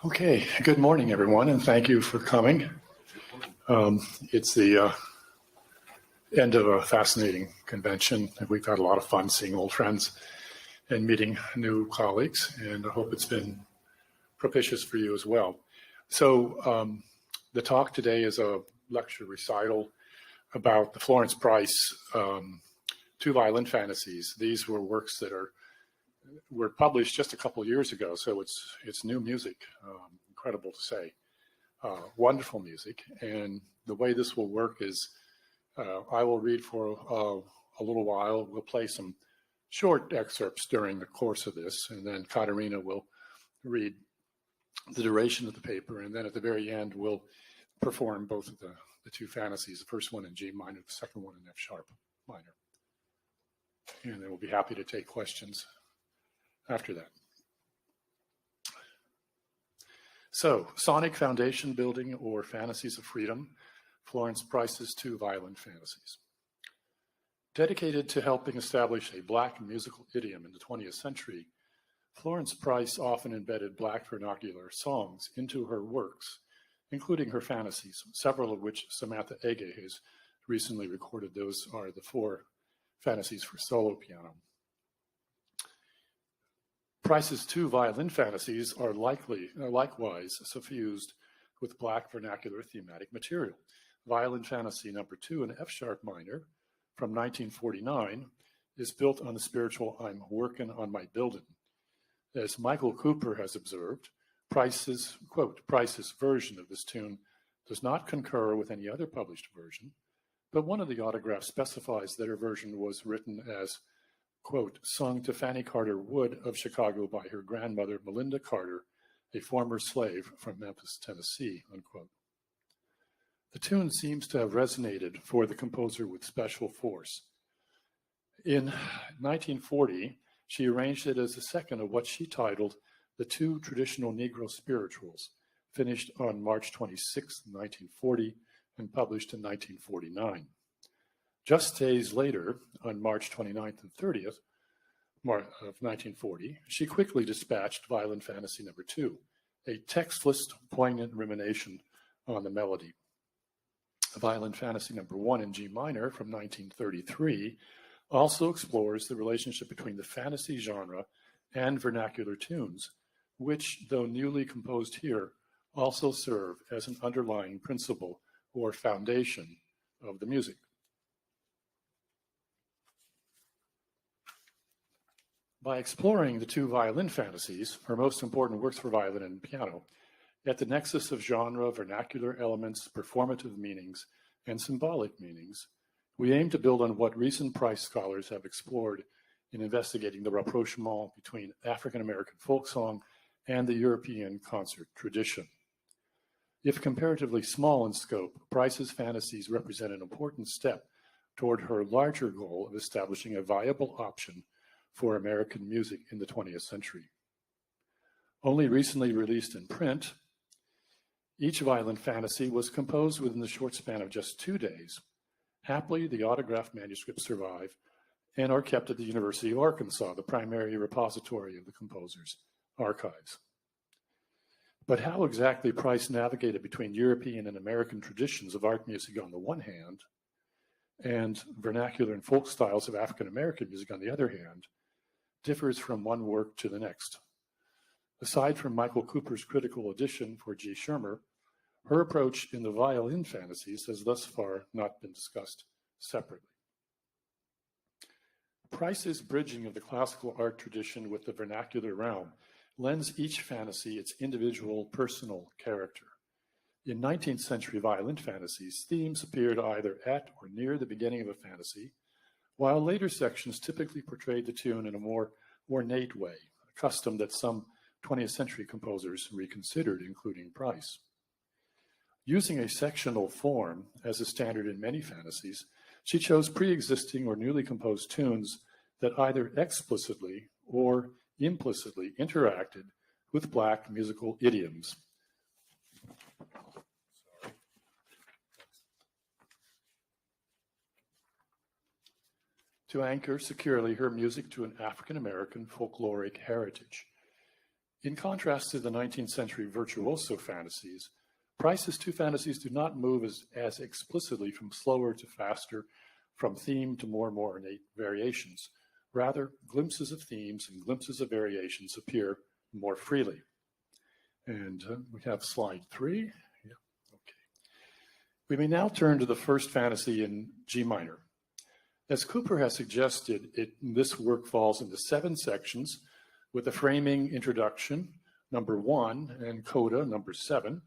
Okay, good morning, everyone, and thank you for coming. It's the end of a fascinating convention, and we've had a lot of fun seeing old friends and meeting new colleagues, and I hope it's been propitious for you as well. So the talk today is a lecture recital about the Florence Price two violin fantasies. These were works that were published just a couple of years ago, so it's new music. Incredible to say. Wonderful music. And the way this will work is I will read for a little while. We'll play some short excerpts during the course of this, and then Katharine will read the duration of the paper, and then at the very end we'll perform both of the two fantasies, the first one in G minor, the second one in F sharp minor. And then we'll be happy to take questions after that. So, Sonic Foundation Building or Fantasies of Freedom, Florence Price's two violin fantasies. Dedicated to helping establish a Black musical idiom in the 20th century, Florence Price often embedded Black vernacular songs into her works, including her fantasies, several of which Samantha Ege has recently recorded. Those are the 4 fantasies for solo piano. Price's two violin fantasies are likewise suffused with Black vernacular thematic material. Violin fantasy number 2 in F sharp minor from 1949 is built on the spiritual "I'm working on my building." As Michael Cooper has observed, Price's, quote, Price's version of this tune does not concur with any other published version, but one of the autographs specifies that her version was written as, quote, sung to Fanny Carter Wood of Chicago by her grandmother, Melinda Carter, a former slave from Memphis, Tennessee, unquote. The tune seems to have resonated for the composer with special force. In 1940, she arranged it as the second of what she titled the two traditional Negro spirituals, finished on March 26, 1940, and published in 1949. Just days later, on March 29th and 30th of 1940, she quickly dispatched Violin Fantasy number 2, a textless, poignant rumination on the melody. Violin Fantasy number 1 in G minor from 1933 also explores the relationship between the fantasy genre and vernacular tunes, which, though newly composed here, also serve as an underlying principle or foundation of the music. By exploring the two violin fantasies, her most important works for violin and piano, at the nexus of genre, vernacular elements, performative meanings, and symbolic meanings, we aim to build on what recent Price scholars have explored in investigating the rapprochement between African-American folk song and the European concert tradition. If comparatively small in scope, Price's fantasies represent an important step toward her larger goal of establishing a viable option for American music in the 20th century. Only recently released in print, each violin fantasy was composed within the short span of just 2 days. Happily, the autographed manuscripts survive and are kept at the University of Arkansas, the primary repository of the composer's archives. But how exactly Price navigated between European and American traditions of art music on the one hand, and vernacular and folk styles of African-American music on the other hand, differs from one work to the next. Aside from Michael Cooper's critical edition for G. Schirmer, her approach in the violin fantasies has thus far not been discussed separately. Price's bridging of the classical art tradition with the vernacular realm lends each fantasy its individual personal character. In 19th century violin fantasies, themes appeared either at or near the beginning of a fantasy, while later sections typically portrayed the tune in a more ornate way, a custom that some 20th century composers reconsidered, including Price. Using a sectional form as a standard in many fantasies, she chose pre-existing or newly composed tunes that either explicitly or implicitly interacted with Black musical idioms. To anchor securely her music to an African-American folkloric heritage. In contrast to the 19th century virtuoso fantasies, Price's two fantasies do not move as explicitly from slower to faster, from theme to more ornate variations. Rather, glimpses of themes and glimpses of variations appear more freely. And we have slide 3. Yeah, okay. We may now turn to the first fantasy in G minor. As Cooper has suggested, this work falls into 7 sections with a framing introduction, number 1, and coda, number 7,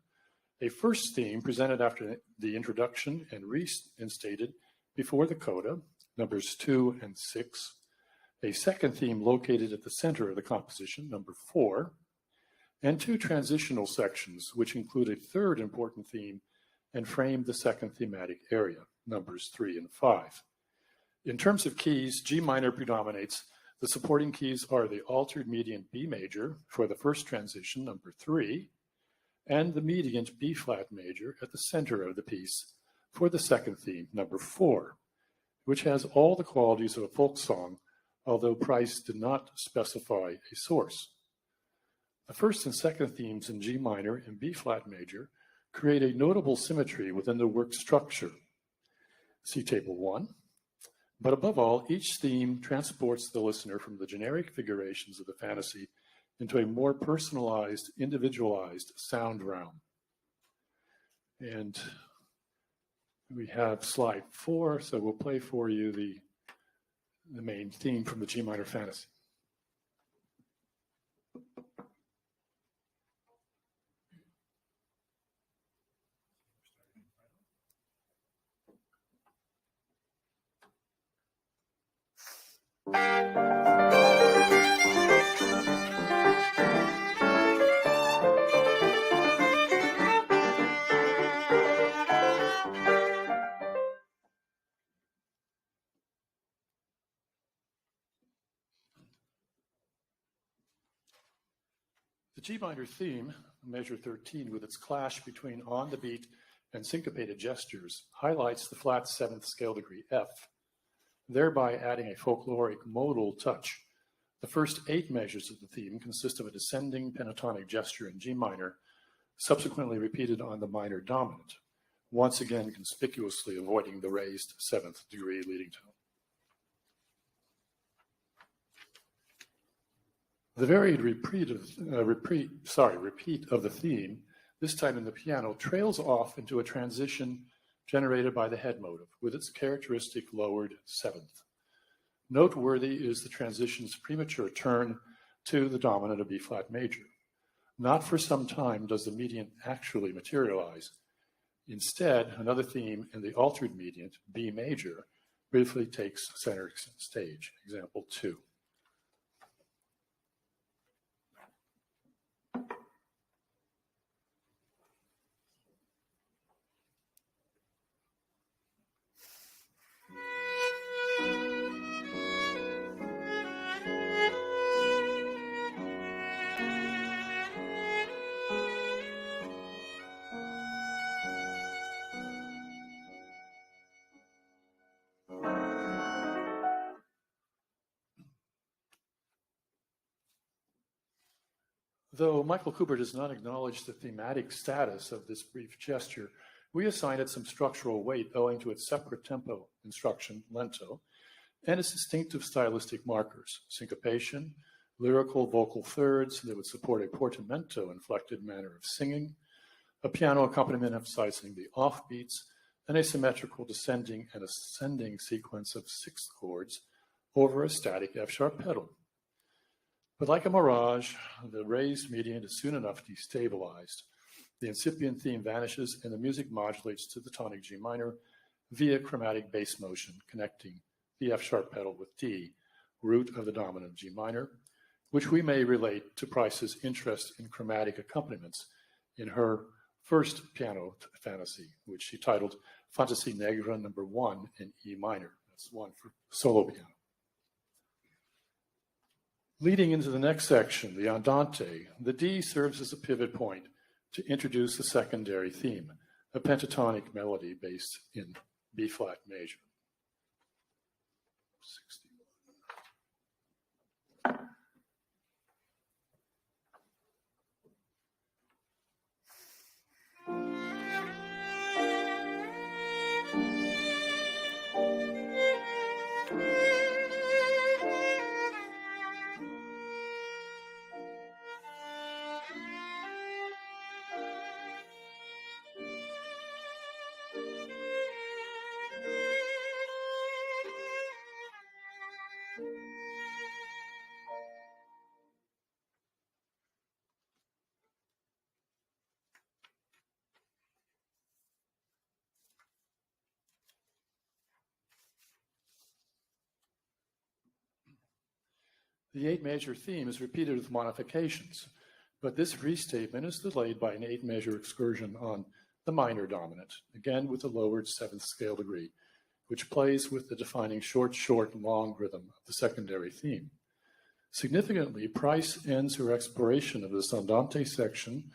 a first theme presented after the introduction and reinstated before the coda, numbers 2 and 6, a second theme located at the center of the composition, number 4, and 2 transitional sections, which include a third important theme and frame the second thematic area, numbers 3 and 5. In terms of keys, G minor predominates. The supporting keys are the altered mediant B major for the first transition, number 3, and the mediant B flat major at the center of the piece for the second theme, number 4, which has all the qualities of a folk song, although Price did not specify a source. The first and second themes in G minor and B flat major create a notable symmetry within the work's structure. See Table 1. But above all, each theme transports the listener from the generic figurations of the fantasy into a more personalized, individualized sound realm. And we have slide 4, so we'll play for you the main theme from the G minor fantasy. The G minor theme, measure 13, with its clash between on the beat and syncopated gestures, highlights the flat 7th scale degree F, thereby adding a folkloric modal touch. The first 8 measures of the theme consist of a descending pentatonic gesture in G minor, subsequently repeated on the minor dominant, once again conspicuously avoiding the raised 7th degree leading tone. The varied repeat of the theme, this time in the piano, trails off into a transition generated by the head motive with its characteristic lowered 7th. Noteworthy is the transition's premature turn to the dominant of B flat major. Not for some time does the mediant actually materialize. Instead, another theme in the altered mediant, B major, briefly takes center stage. Example 2. Though Michael Cooper does not acknowledge the thematic status of this brief gesture, we assign it some structural weight owing to its separate tempo instruction, lento, and its distinctive stylistic markers, syncopation, lyrical vocal thirds that would support a portamento inflected manner of singing, a piano accompaniment emphasizing the offbeats, and a symmetrical descending and ascending sequence of 6th chords over a static F-sharp pedal. But like a mirage, the raised median is soon enough destabilized. The incipient theme vanishes and the music modulates to the tonic G minor via chromatic bass motion connecting the F-sharp pedal with D, root of the dominant G minor, which we may relate to Price's interest in chromatic accompaniments in her first piano fantasy, which she titled Fantasie Negre No. 1 in E minor. That's 1 for solo piano. Leading into the next section, the Andante, the D serves as a pivot point to introduce the secondary theme, a pentatonic melody based in B flat major. 61. The 8-measure theme is repeated with modifications, but this restatement is delayed by an 8-measure excursion on the minor dominant, again with a lowered 7th scale degree, which plays with the defining short, long rhythm of the secondary theme. Significantly, Price ends her exploration of this andante section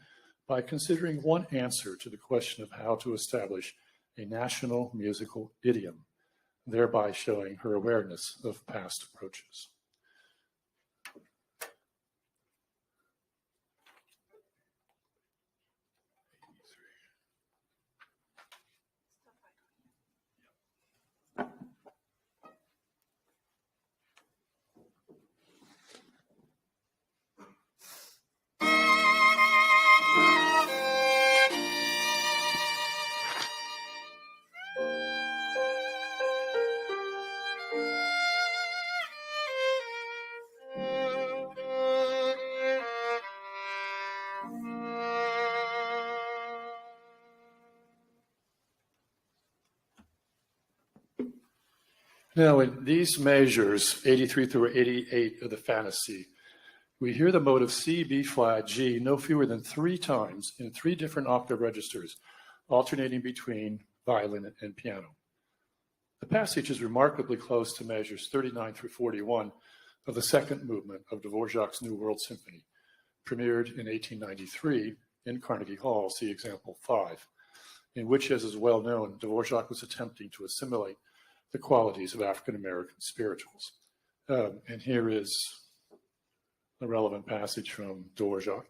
by considering one answer to the question of how to establish a national musical idiom, thereby showing her awareness of past approaches. Now, in these measures, 83 through 88 of the Fantasy, we hear the motive C, B flat, G no fewer than 3 times in 3 different octave registers, alternating between violin and piano. The passage is remarkably close to measures 39 through 41 of the second movement of Dvorak's New World Symphony, premiered in 1893 in Carnegie Hall, see example 5, in which, as is well known, Dvorak was attempting to assimilate the qualities of African-American spirituals. And here is a relevant passage from Dvorak.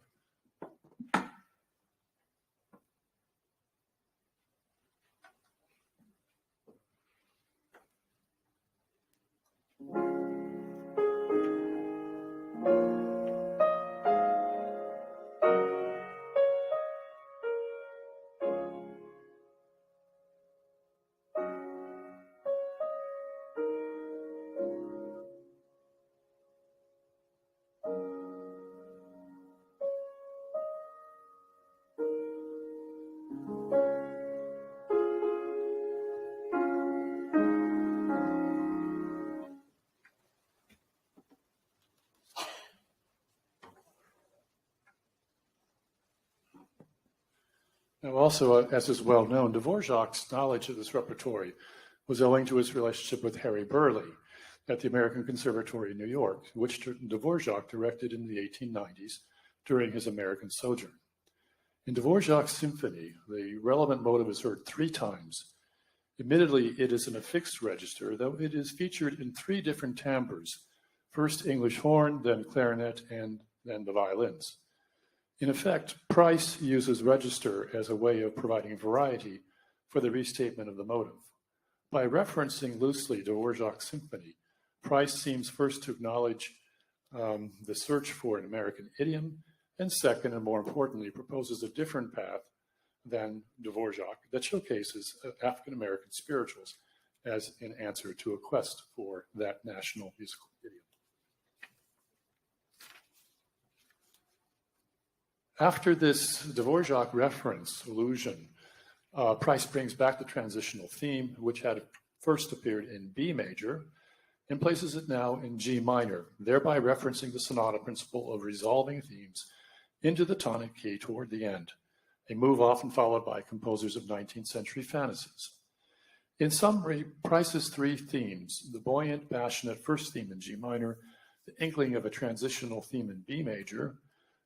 Now, also, as is well known, Dvorak's knowledge of this repertory was owing to his relationship with Harry Burleigh at the American Conservatory in New York, which Dvorak directed in the 1890s during his American sojourn. In Dvorak's symphony, the relevant motive is heard 3 times. Admittedly, it is in a fixed register, though it is featured in 3 different timbres, first English horn, then clarinet, and then the violins. In effect, Price uses register as a way of providing variety for the restatement of the motive. By referencing loosely Dvorak's symphony, Price seems first to acknowledge the search for an American idiom, and second, and more importantly, proposes a different path than Dvorak that showcases African-American spirituals as an answer to a quest for that national musical idiom. After this Dvorak reference, allusion, Price brings back the transitional theme, which had first appeared in B major, and places it now in G minor, thereby referencing the sonata principle of resolving themes into the tonic key toward the end, a move often followed by composers of 19th century fantasies. In summary, Price's 3 themes, the buoyant, passionate first theme in G minor, the inkling of a transitional theme in B major,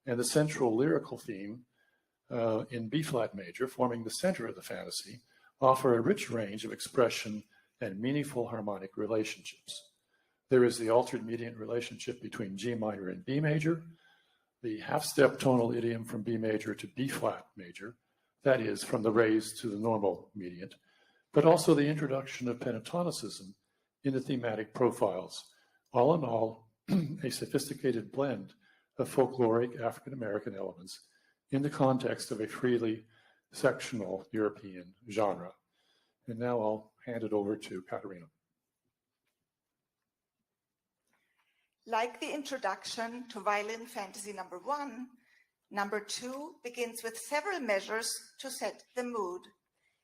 and the central lyrical theme in B-flat major, forming the center of the fantasy, offer a rich range of expression and meaningful harmonic relationships. There is the altered mediant relationship between G minor and B major, the half-step tonal idiom from B major to B-flat major, that is, from the raised to the normal mediant, but also the introduction of pentatonicism in the thematic profiles. All in all, a sophisticated blend of folkloric African-American elements in the context of a freely sectional European genre. And now I'll hand it over to Katharine. Like the introduction to Violin Fantasy number 1, number 2 begins with several measures to set the mood.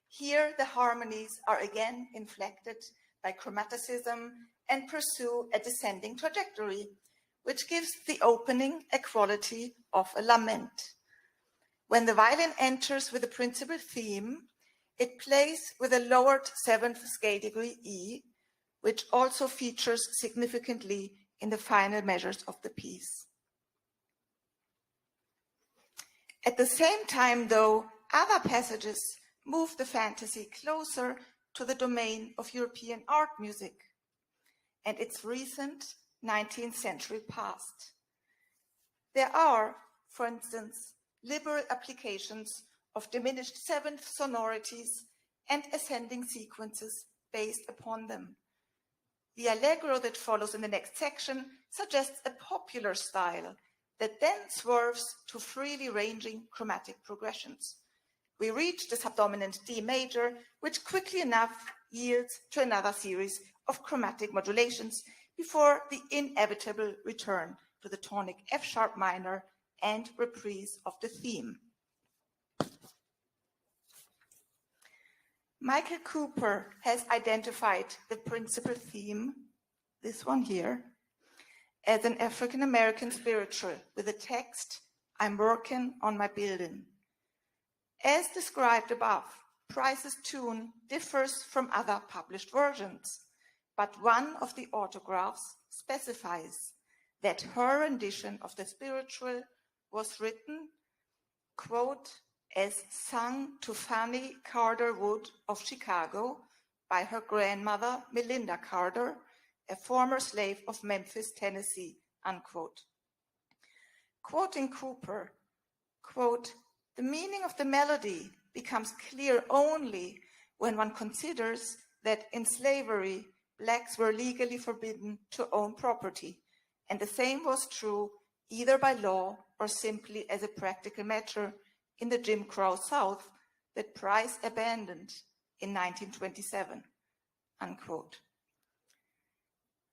Here, the harmonies are again inflected by chromaticism and pursue a descending trajectory, which gives the opening a quality of a lament. When the violin enters with the principal theme, it plays with a lowered 7th scale degree E, which also features significantly in the final measures of the piece. At the same time, though, other passages move the fantasy closer to the domain of European art music and its recent 19th century past. There are, for instance, liberal applications of diminished 7th sonorities and ascending sequences based upon them. The allegro that follows in the next section suggests a popular style that then swerves to freely ranging chromatic progressions. We reach the subdominant D major, which quickly enough yields to another series of chromatic modulations before the inevitable return to the tonic F sharp minor and reprise of the theme. Michael Cooper has identified the principal theme, this one here, as an African-American spiritual with the text, "I'm working on my building." As described above, Price's tune differs from other published versions, but one of the autographs specifies that her rendition of the spiritual was written, quote, as sung to Fanny Carter Wood of Chicago by her grandmother, Melinda Carter, a former slave of Memphis, Tennessee, unquote. Quoting Cooper, quote, the meaning of the melody becomes clear only when one considers that in slavery, blacks were legally forbidden to own property, and the same was true either by law or simply as a practical matter in the Jim Crow South that Price abandoned in 1927, unquote.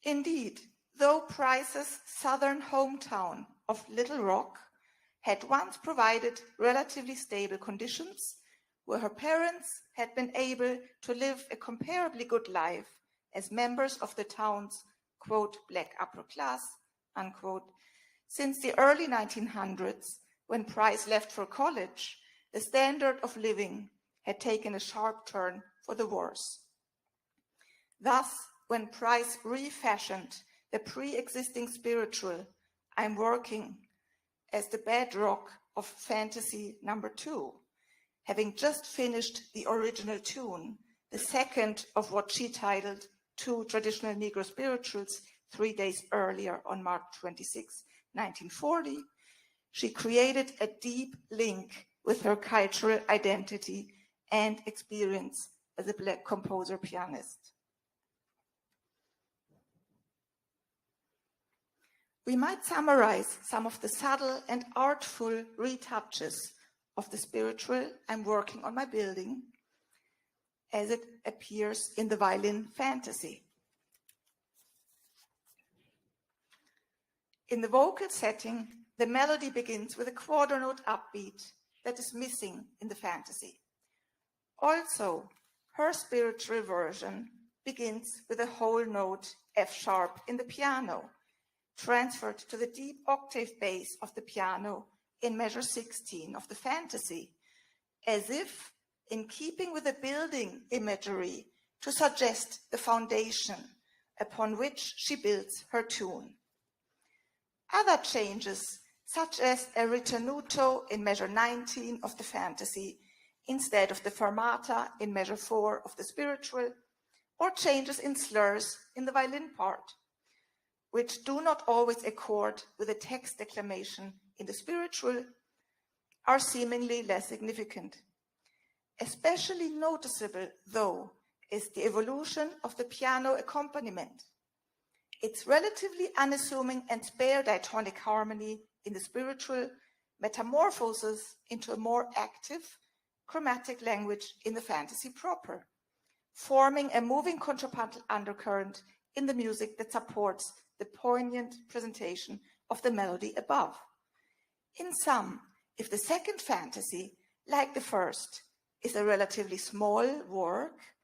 Indeed, though Price's southern hometown of Little Rock had once provided relatively stable conditions where her parents had been able to live a comparably good life as members of the town's, quote, black upper class, unquote, since the early 1900s, when Price left for college, the standard of living had taken a sharp turn for the worse. Thus, when Price refashioned the pre-existing spiritual, "I'm working," as the bedrock of Fantasy number 2, having just finished the original tune, the second of what she titled Two Traditional Negro Spirituals 3 days earlier on March 26, 1940, she created a deep link with her cultural identity and experience as a black composer-pianist. We might summarize some of the subtle and artful retouches of the spiritual "I'm working on my building" as it appears in the violin fantasy. In the vocal setting, the melody begins with a quarter note upbeat that is missing in the fantasy. Also, her spiritual version begins with a whole note F sharp in the piano, transferred to the deep octave bass of the piano in measure 16 of the fantasy, as if in keeping with the building imagery to suggest the foundation upon which she builds her tune. Other changes, such as a ritenuto in measure 19 of the fantasy instead of the fermata in measure 4 of the spiritual, or changes in slurs in the violin part, which do not always accord with the text declamation in the spiritual, are seemingly less significant. Especially noticeable, though, is the evolution of the piano accompaniment. Its relatively unassuming and spare diatonic harmony in the spiritual metamorphoses into a more active chromatic language in the fantasy proper, forming a moving contrapuntal undercurrent in the music that supports the poignant presentation of the melody above. In sum, if the second fantasy, like the first, is a relatively small work,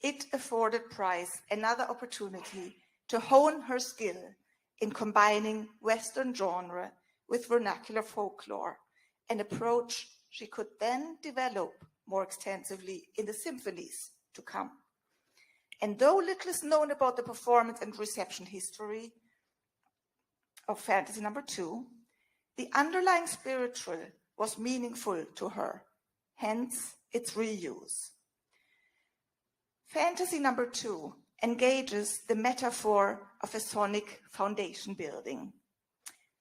it afforded Price another opportunity to hone her skill in combining Western genre with vernacular folklore, an approach she could then develop more extensively in the symphonies to come. And though little is known about the performance and reception history of Fantasy No. 2, the underlying spiritual was meaningful to her, hence its reuse. Fantasy No. 2 engages the metaphor of a sonic foundation building.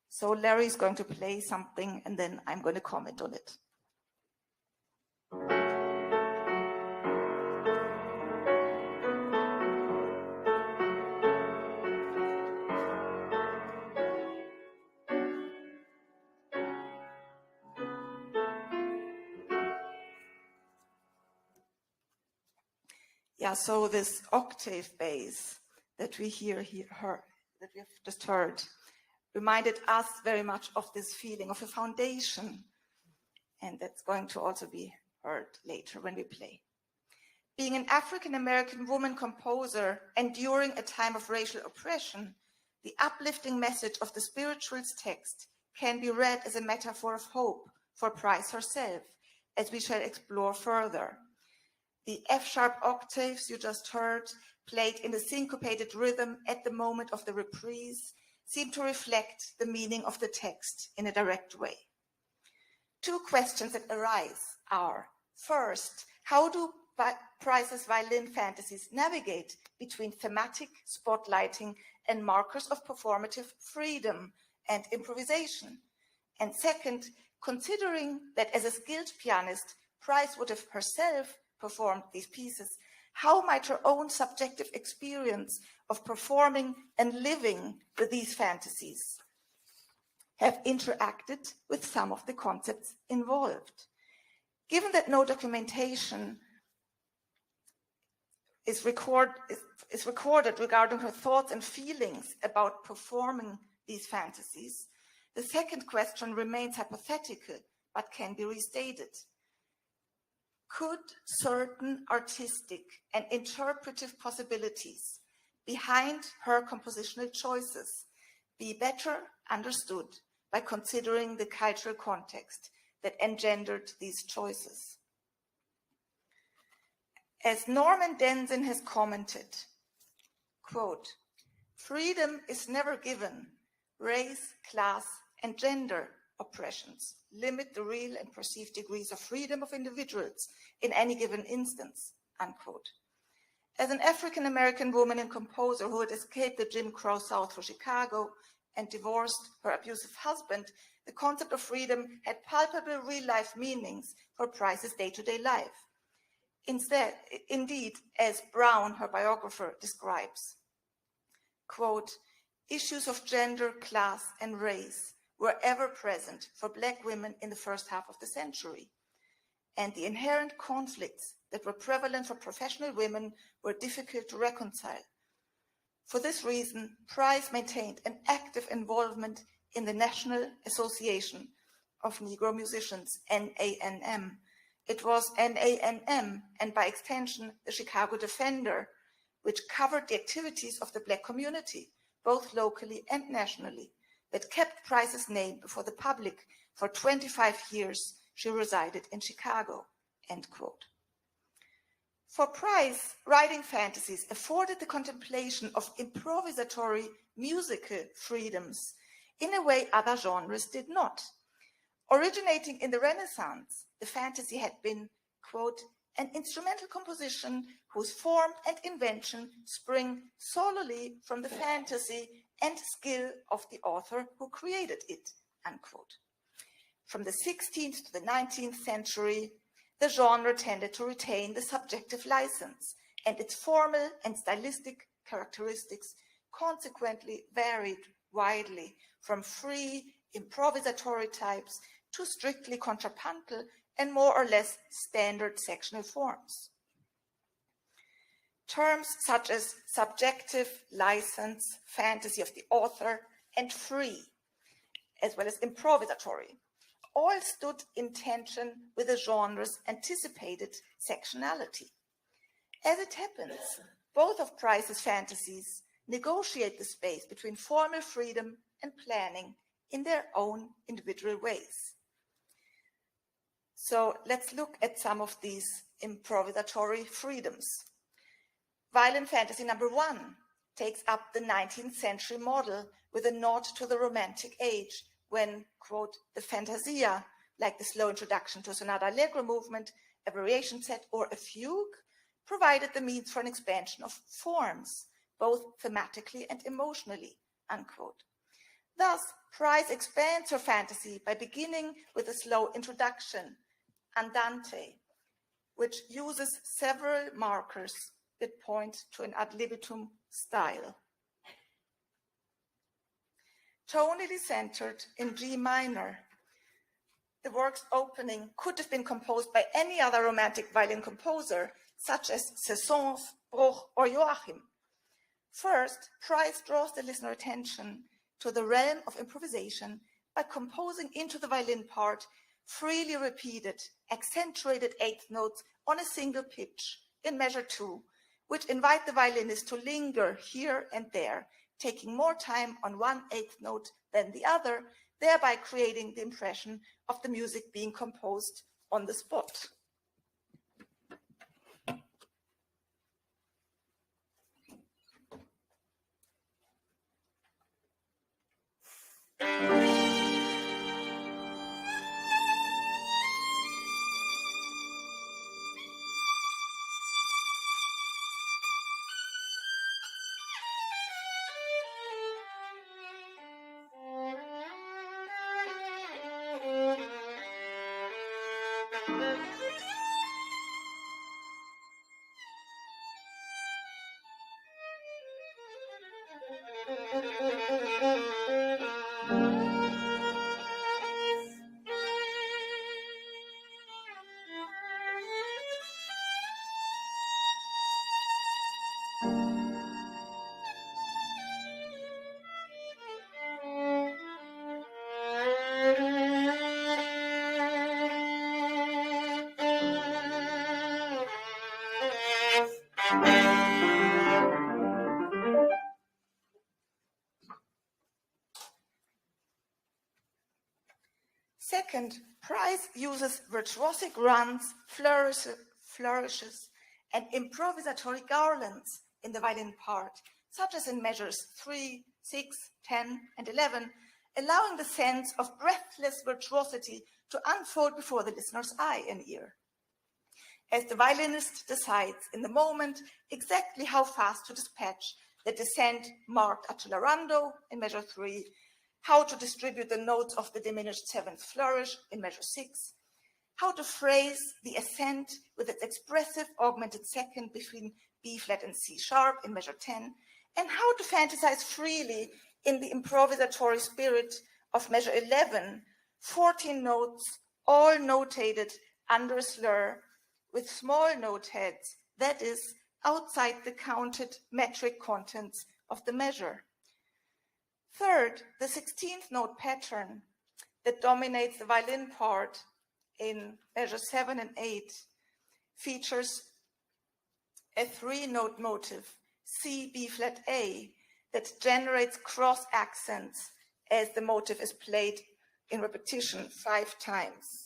So Larry is going to play something and then I'm going to comment on it. Yeah, so this octave bass that we that we have just heard, reminded us very much of this feeling of a foundation. And that's going to also be heard later when we play. Being an African-American woman composer enduring a time of racial oppression, the uplifting message of the spirituals text can be read as a metaphor of hope for Price herself, as we shall explore further. The F-sharp octaves you just heard, played in a syncopated rhythm at the moment of the reprise, seem to reflect the meaning of the text in a direct way. Two questions that arise are, first, how do Price's violin fantasies navigate between thematic spotlighting and markers of performative freedom and improvisation? And second, considering that as a skilled pianist, Price would have herself performed these pieces, how might her own subjective experience of performing and living with these fantasies have interacted with some of the concepts involved? Given that no documentation is recorded regarding her thoughts and feelings about performing these fantasies, the second question remains hypothetical, but can be restated. Could certain artistic and interpretive possibilities behind her compositional choices be better understood by considering the cultural context that engendered these choices? As Norman Denzin has commented, quote, "Freedom is never given. Race, class, and gender oppressions limit the real and perceived degrees of freedom of individuals in any given instance," unquote. As an African-American woman and composer who had escaped the Jim Crow South for Chicago and divorced her abusive husband, the concept of freedom had palpable real-life meanings for Price's day-to-day life. Indeed, as Brown, her biographer, describes, quote, "Issues of gender, class, and race were ever present for Black women in the first half of the century, and the inherent conflicts that were prevalent for professional women were difficult to reconcile. For this reason, Price maintained an active involvement in the National Association of Negro Musicians, NANM. It was NANM, and by extension, the Chicago Defender, which covered the activities of the Black community, both locally and nationally, that kept Price's name before the public for 25 years she resided in Chicago," end quote. For Price, writing fantasies afforded the contemplation of improvisatory musical freedoms in a way other genres did not. Originating in the Renaissance, the fantasy had been, quote, "an instrumental composition whose form and invention spring solely from the fantasy and skill of the author who created it," unquote. From the 16th to the 19th century, the genre tended to retain the subjective license, and its formal and stylistic characteristics consequently varied widely from free improvisatory types to strictly contrapuntal and more or less standard sectional forms. Terms such as subjective, license, fantasy of the author, and free, as well as improvisatory, all stood in tension with the genre's anticipated sectionality. As it happens, both of Price's fantasies negotiate the space between formal freedom and planning in their own individual ways. So let's look at some of these improvisatory freedoms. Violin Fantasy number 1 takes up the 19th century model with a nod to the Romantic age when, quote, the fantasia, like the slow introduction to a sonata allegro movement, a variation set, or a fugue, provided the means for an expansion of forms, both thematically and emotionally, unquote. Thus, Price expands her fantasy by beginning with a slow introduction, andante, which uses several markers that point to an ad libitum style. Tonally centered in G minor, the work's opening could have been composed by any other romantic violin composer, such as Saint-Saëns, Bruch, or Joachim. First, Price draws the listener attention to the realm of improvisation by composing into the violin part freely repeated, accentuated eighth notes on a single pitch in measure 2, which invite the violinist to linger here and there, taking more time on one eighth note than the other, thereby creating the impression of the music being composed on the spot. Second, Price uses virtuosic runs, flourishes, and improvisatory garlands in the violin part, such as in measures 3, 6, 10, and 11, allowing the sense of breathless virtuosity to unfold before the listener's eye and ear. As the violinist decides in the moment exactly how fast to dispatch the descent marked accelerando in measure 3, how to distribute the notes of the diminished seventh flourish in measure 6, how to phrase the ascent with its expressive augmented second between B flat and C sharp in measure 10, and how to fantasize freely in the improvisatory spirit of measure 11, 14 notes, all notated under a slur with small note heads, that is, outside the counted metric contents of the measure. Third, the 16th note pattern that dominates the violin part in measure 7 and 8 features a 3-note motive, C, B flat, A, that generates cross accents as the motive is played in repetition 5 times.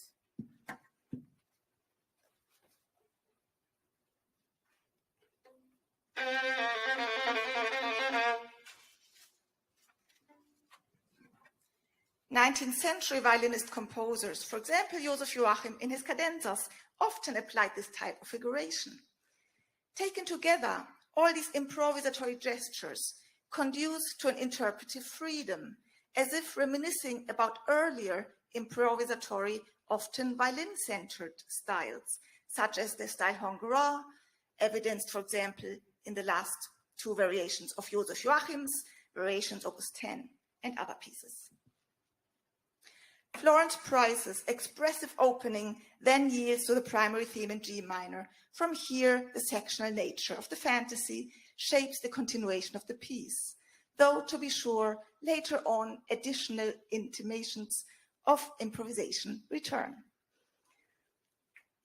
Nineteenth-century violinist composers, for example, Joseph Joachim in his cadenzas, often applied this type of figuration. Taken together, all these improvisatory gestures conduce to an interpretive freedom, as if reminiscing about earlier improvisatory, often violin-centered styles, such as the style hongrois, evidenced, for example, in the last 2 variations of Joseph Joachim's, variations Opus 10, and other pieces. Florence Price's expressive opening then yields to the primary theme in G minor. From here, the sectional nature of the fantasy shapes the continuation of the piece, though, to be sure, later on, additional intimations of improvisation return.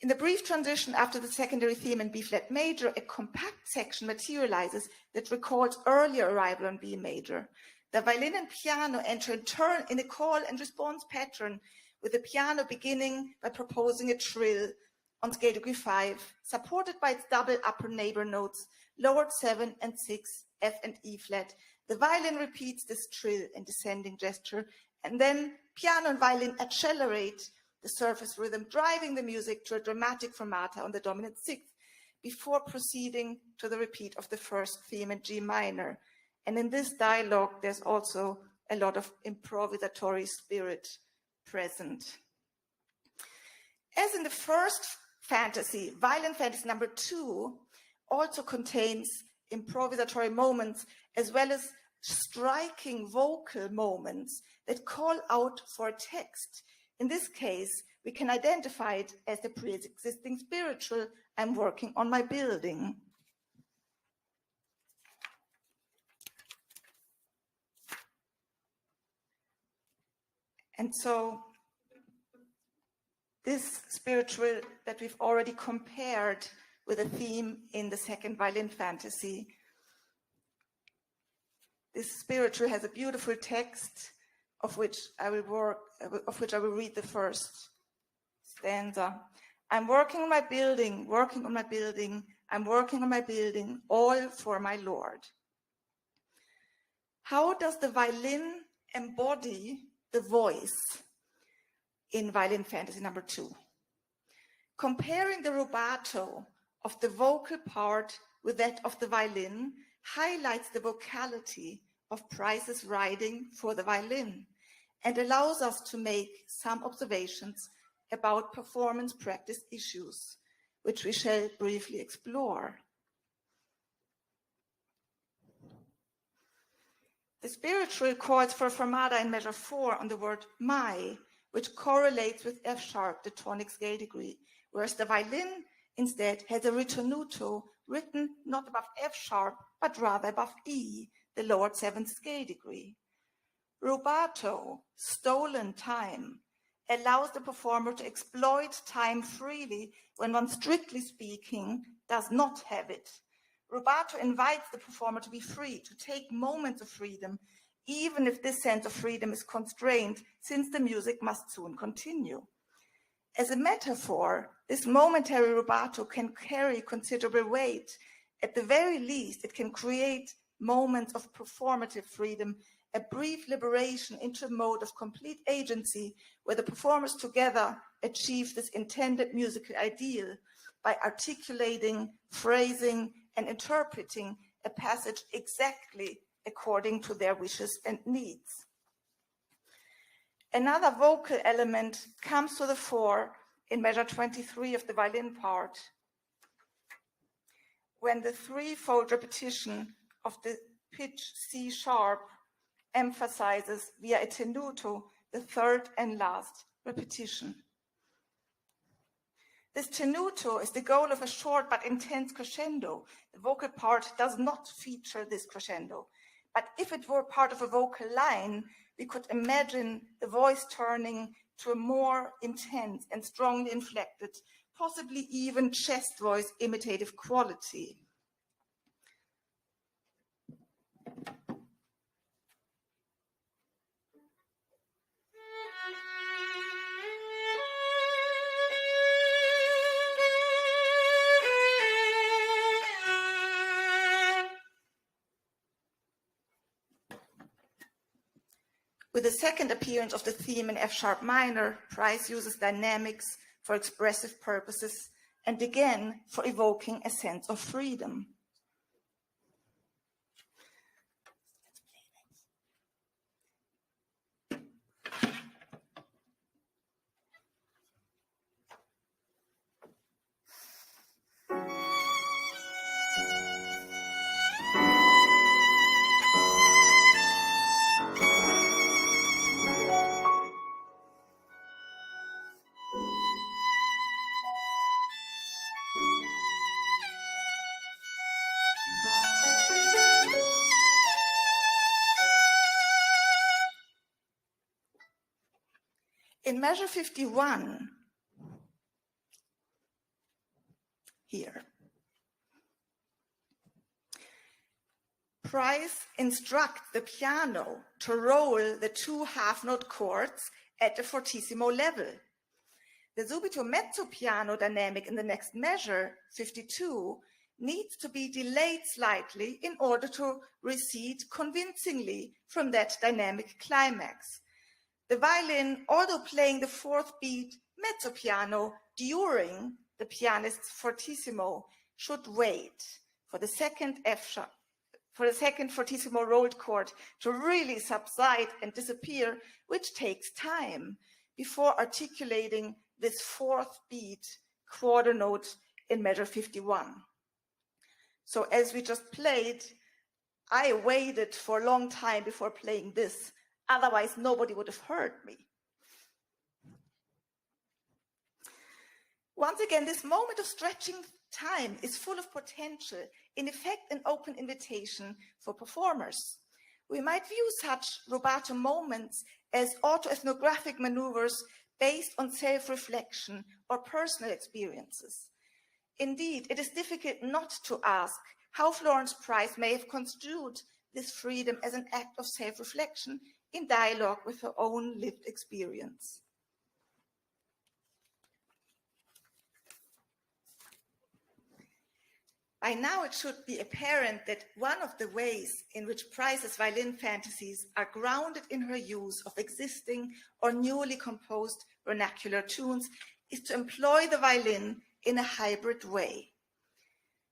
In the brief transition after the secondary theme in B-flat major, a compact section materializes that recalls earlier arrival on B major. The violin and piano enter in turn in a call and response pattern, with the piano beginning by proposing a trill on scale degree 5, supported by its double upper neighbor notes, lowered 7 and 6, F and E flat. The violin repeats this trill in descending gesture, and then piano and violin accelerate the surface rhythm, driving the music to a dramatic fermata on the dominant sixth, before proceeding to the repeat of the first theme in G minor. And in this dialogue, there's also a lot of improvisatory spirit present. As in the first fantasy, Violin Fantasy number 2 also contains improvisatory moments as well as striking vocal moments that call out for a text. In this case, we can identify it as the pre-existing spiritual, I'm working on my building. And so this spiritual that we've already compared with a theme in the second Violin Fantasy, this spiritual has a beautiful text of which I will read the first stanza. I'm working on my building, working on my building, I'm working on my building, all for my Lord. How does the violin embody the voice in Violin Fantasy number 2? Comparing the rubato of the vocal part with that of the violin highlights the vocality of Price's writing for the violin and allows us to make some observations about performance practice issues, which we shall briefly explore. The spiritual calls for a fermata in measure 4 on the word my, which correlates with F sharp, the tonic scale degree, whereas the violin instead has a ritenuto written not above F sharp, but rather above E, the lowered 7th scale degree. Rubato, stolen time, allows the performer to exploit time freely when one, strictly speaking, does not have it. Rubato invites the performer to be free, to take moments of freedom, even if this sense of freedom is constrained, since the music must soon continue. As a metaphor, this momentary rubato can carry considerable weight. At the very least, it can create moments of performative freedom, a brief liberation into a mode of complete agency where the performers together achieve this intended musical ideal by articulating, phrasing, and interpreting a passage exactly according to their wishes and needs. Another vocal element comes to the fore in measure 23 of the violin part, when the threefold repetition of the pitch C sharp emphasizes via a tenuto the third and last repetition. This tenuto is the goal of a short but intense crescendo. The vocal part does not feature this crescendo, but if it were part of a vocal line, we could imagine the voice turning to a more intense and strongly inflected, possibly even chest voice imitative quality. With the second appearance of the theme in F sharp minor, Price uses dynamics for expressive purposes and again for evoking a sense of freedom. In measure 51, here. Price instructs the piano to roll the 2 half-note chords at the fortissimo level. The subito mezzo piano dynamic in the next measure, 52, needs to be delayed slightly in order to recede convincingly from that dynamic climax. The violin, although playing the 4th beat mezzo piano during the pianist's fortissimo, should wait for the second F sharp, for the second fortissimo rolled chord to really subside and disappear, which takes time before articulating this 4th beat quarter note in measure 51. So as we just played, I waited for a long time before playing this. Otherwise, nobody would have heard me. Once again, this moment of stretching time is full of potential, in effect an open invitation for performers. We might view such rubato moments as autoethnographic maneuvers based on self-reflection or personal experiences. Indeed, it is difficult not to ask how Florence Price may have construed this freedom as an act of self-reflection in dialogue with her own lived experience. By now, it should be apparent that one of the ways in which Price's violin fantasies are grounded in her use of existing or newly composed vernacular tunes is to employ the violin in a hybrid way,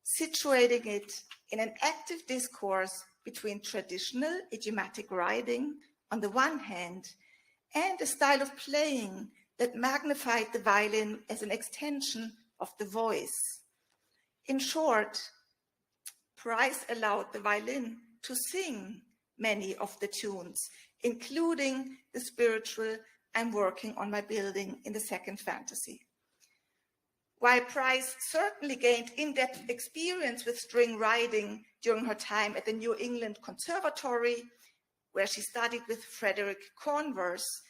situating it in an active discourse between traditional idiomatic writing on the one hand and a style of playing that magnified the violin as an extension of the voice. In short, Price allowed the violin to sing many of the tunes, including the spiritual "I'm working on my building" in the second fantasy. While Price certainly gained in-depth experience with string writing during her time at the New England Conservatory, where she studied with Frederick Converse,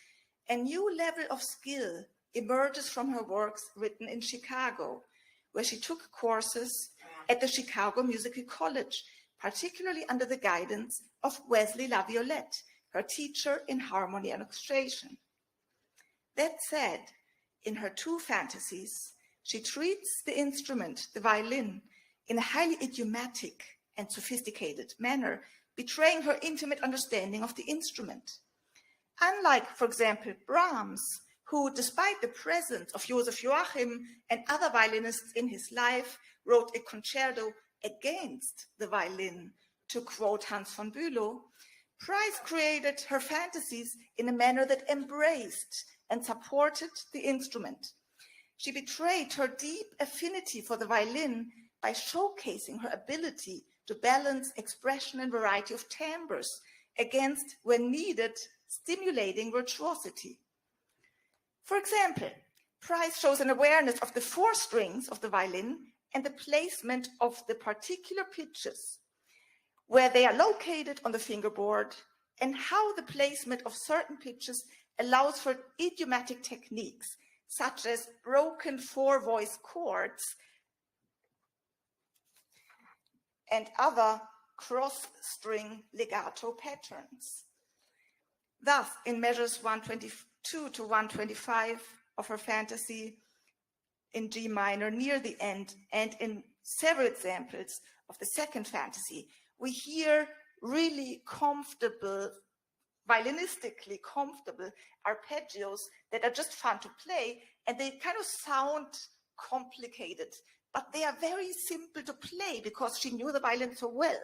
a new level of skill emerges from her works written in Chicago, where she took courses at the Chicago Musical College, particularly under the guidance of Wesley LaViolette, her teacher in harmony and orchestration. That said, in her 2 fantasies, she treats the instrument, the violin, in a highly idiomatic and sophisticated manner, betraying her intimate understanding of the instrument. Unlike, for example, Brahms, who, despite the presence of Joseph Joachim and other violinists in his life, wrote a concerto against the violin, to quote Hans von Bülow, Price created her fantasies in a manner that embraced and supported the instrument. She betrayed her deep affinity for the violin by showcasing her ability to balance expression and variety of timbres against, when needed, stimulating virtuosity. For example, Price shows an awareness of the 4 strings of the violin and the placement of the particular pitches, where they are located on the fingerboard, and how the placement of certain pitches allows for idiomatic techniques, such as broken 4-voice chords and other cross-string legato patterns. Thus, in measures 122 to 125 of her fantasy in G minor near the end, and in several examples of the second fantasy, we hear really comfortable, violinistically comfortable arpeggios that are just fun to play, and they kind of sound complicated, but they are very simple to play because she knew the violin so well.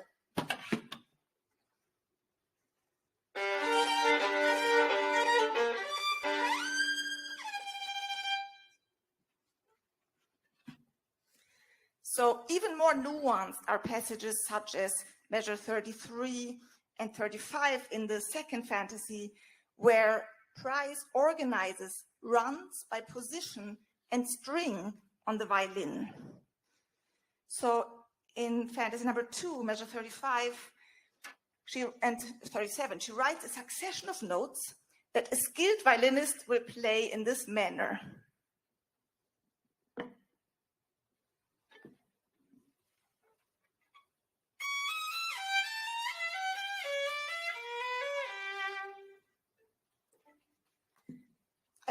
So even more nuanced are passages such as measure 33 and 35 in the second fantasy, where Price organizes runs by position and string on the violin. So in fantasy number 2, measure 35 and 37, she writes a succession of notes that a skilled violinist will play in this manner.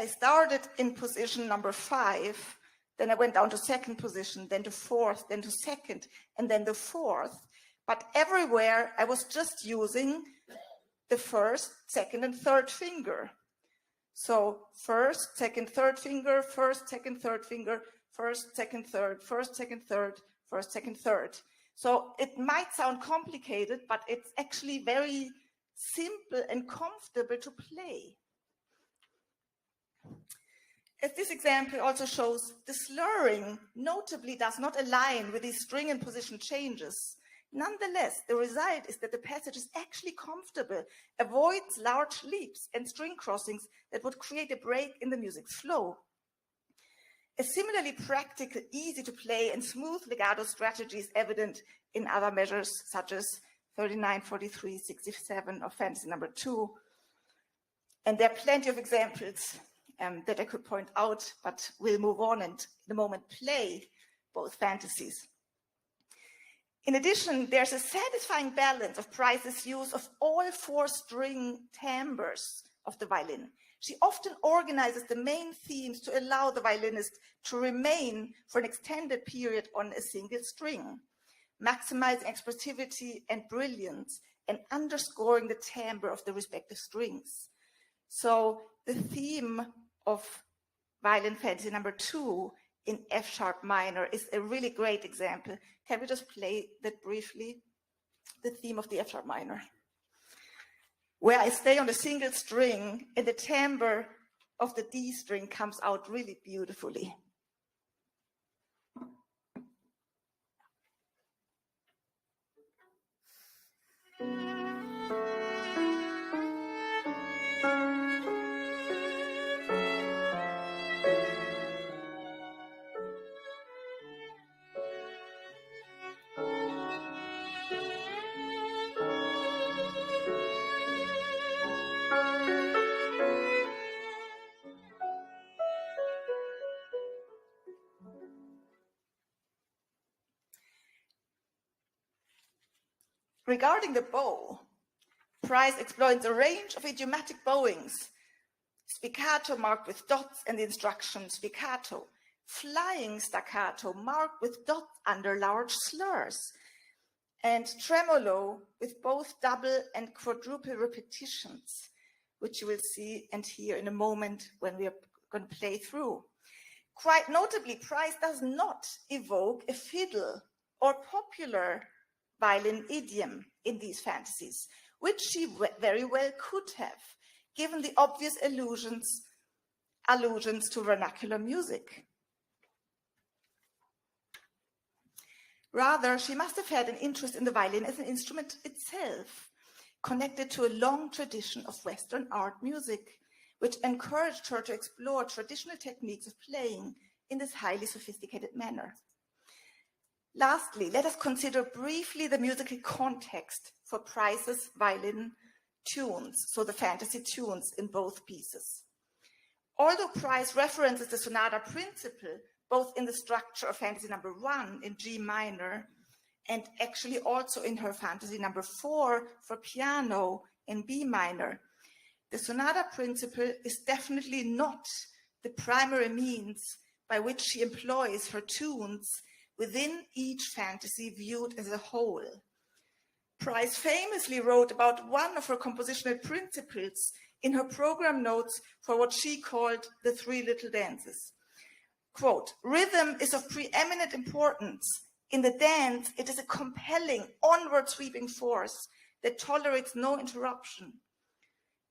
I started in position number 5, then I went down to second position, then to fourth, then to second, and then the fourth. But everywhere I was just using the first, second, and third finger. So first, second, third finger, first, second, third finger, first, second, third, first, second, third, first, second, third. So it might sound complicated, but it's actually very simple and comfortable to play. As this example also shows, the slurring notably does not align with these string and position changes. Nonetheless, the result is that the passage is actually comfortable, avoids large leaps and string crossings that would create a break in the music's flow. A similarly practical, easy to play and smooth legato strategy is evident in other measures such as 39, 43, 67 of Fantasy number 2. And there are plenty of examples that I could point out, but we'll move on and in a moment play both fantasies. In addition, there's a satisfying balance of Price's use of all 4 string timbres of the violin. She often organizes the main themes to allow the violinist to remain for an extended period on a single string, maximizing expressivity and brilliance and underscoring the timbre of the respective strings. So the theme of Violin Fantasy number 2 in F sharp minor is a really great example. Can we just play that briefly? The theme of the F sharp minor, where I stay on a single string and the timbre of the D string comes out really beautifully. Regarding the bow, Price exploits a range of idiomatic bowings: spiccato marked with dots and the instruction spiccato, flying staccato marked with dots under large slurs, and tremolo with both double and quadruple repetitions, which you will see and hear in a moment when we are going to play through. Quite notably, Price does not evoke a fiddle or popular violin idiom in these fantasies, which she very well could have, given the obvious allusions to vernacular music. Rather, she must have had an interest in the violin as an instrument itself, connected to a long tradition of Western art music, which encouraged her to explore traditional techniques of playing in this highly sophisticated manner. Lastly, let us consider briefly the musical context for Price's violin tunes, so the fantasy tunes in both pieces. Although Price references the sonata principle, both in the structure of Fantasy number 1 in G minor, and actually also in her Fantasy number 4 for piano in B minor, the sonata principle is definitely not the primary means by which she employs her tunes within each fantasy viewed as a whole. Price famously wrote about one of her compositional principles in her program notes for what she called the 3 little dances. Quote, "Rhythm is of preeminent importance. In the dance, it is a compelling, onward sweeping force that tolerates no interruption."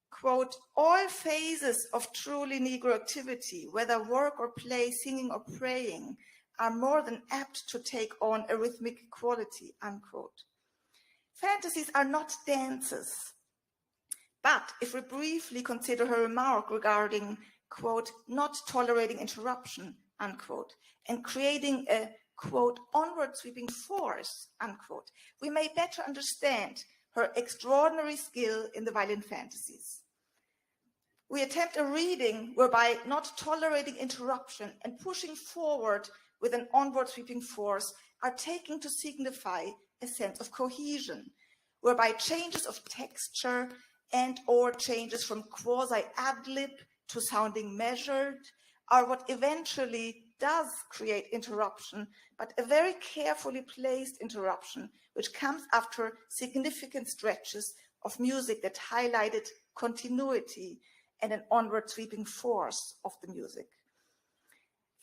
Quote, "All phases of truly Negro activity, whether work or play, singing or praying, are more than apt to take on a rhythmic quality," unquote. Fantasies are not dances. But if we briefly consider her remark regarding, quote, "not tolerating interruption," unquote, and creating a, quote, "onward sweeping force," unquote, we may better understand her extraordinary skill in the violin fantasies. We attempt a reading whereby not tolerating interruption and pushing forward with an onward sweeping force are taken to signify a sense of cohesion, whereby changes of texture and or changes from quasi-ad-lib to sounding measured, are what eventually does create interruption, but a very carefully placed interruption, which comes after significant stretches of music that highlighted continuity and an onward sweeping force of the music.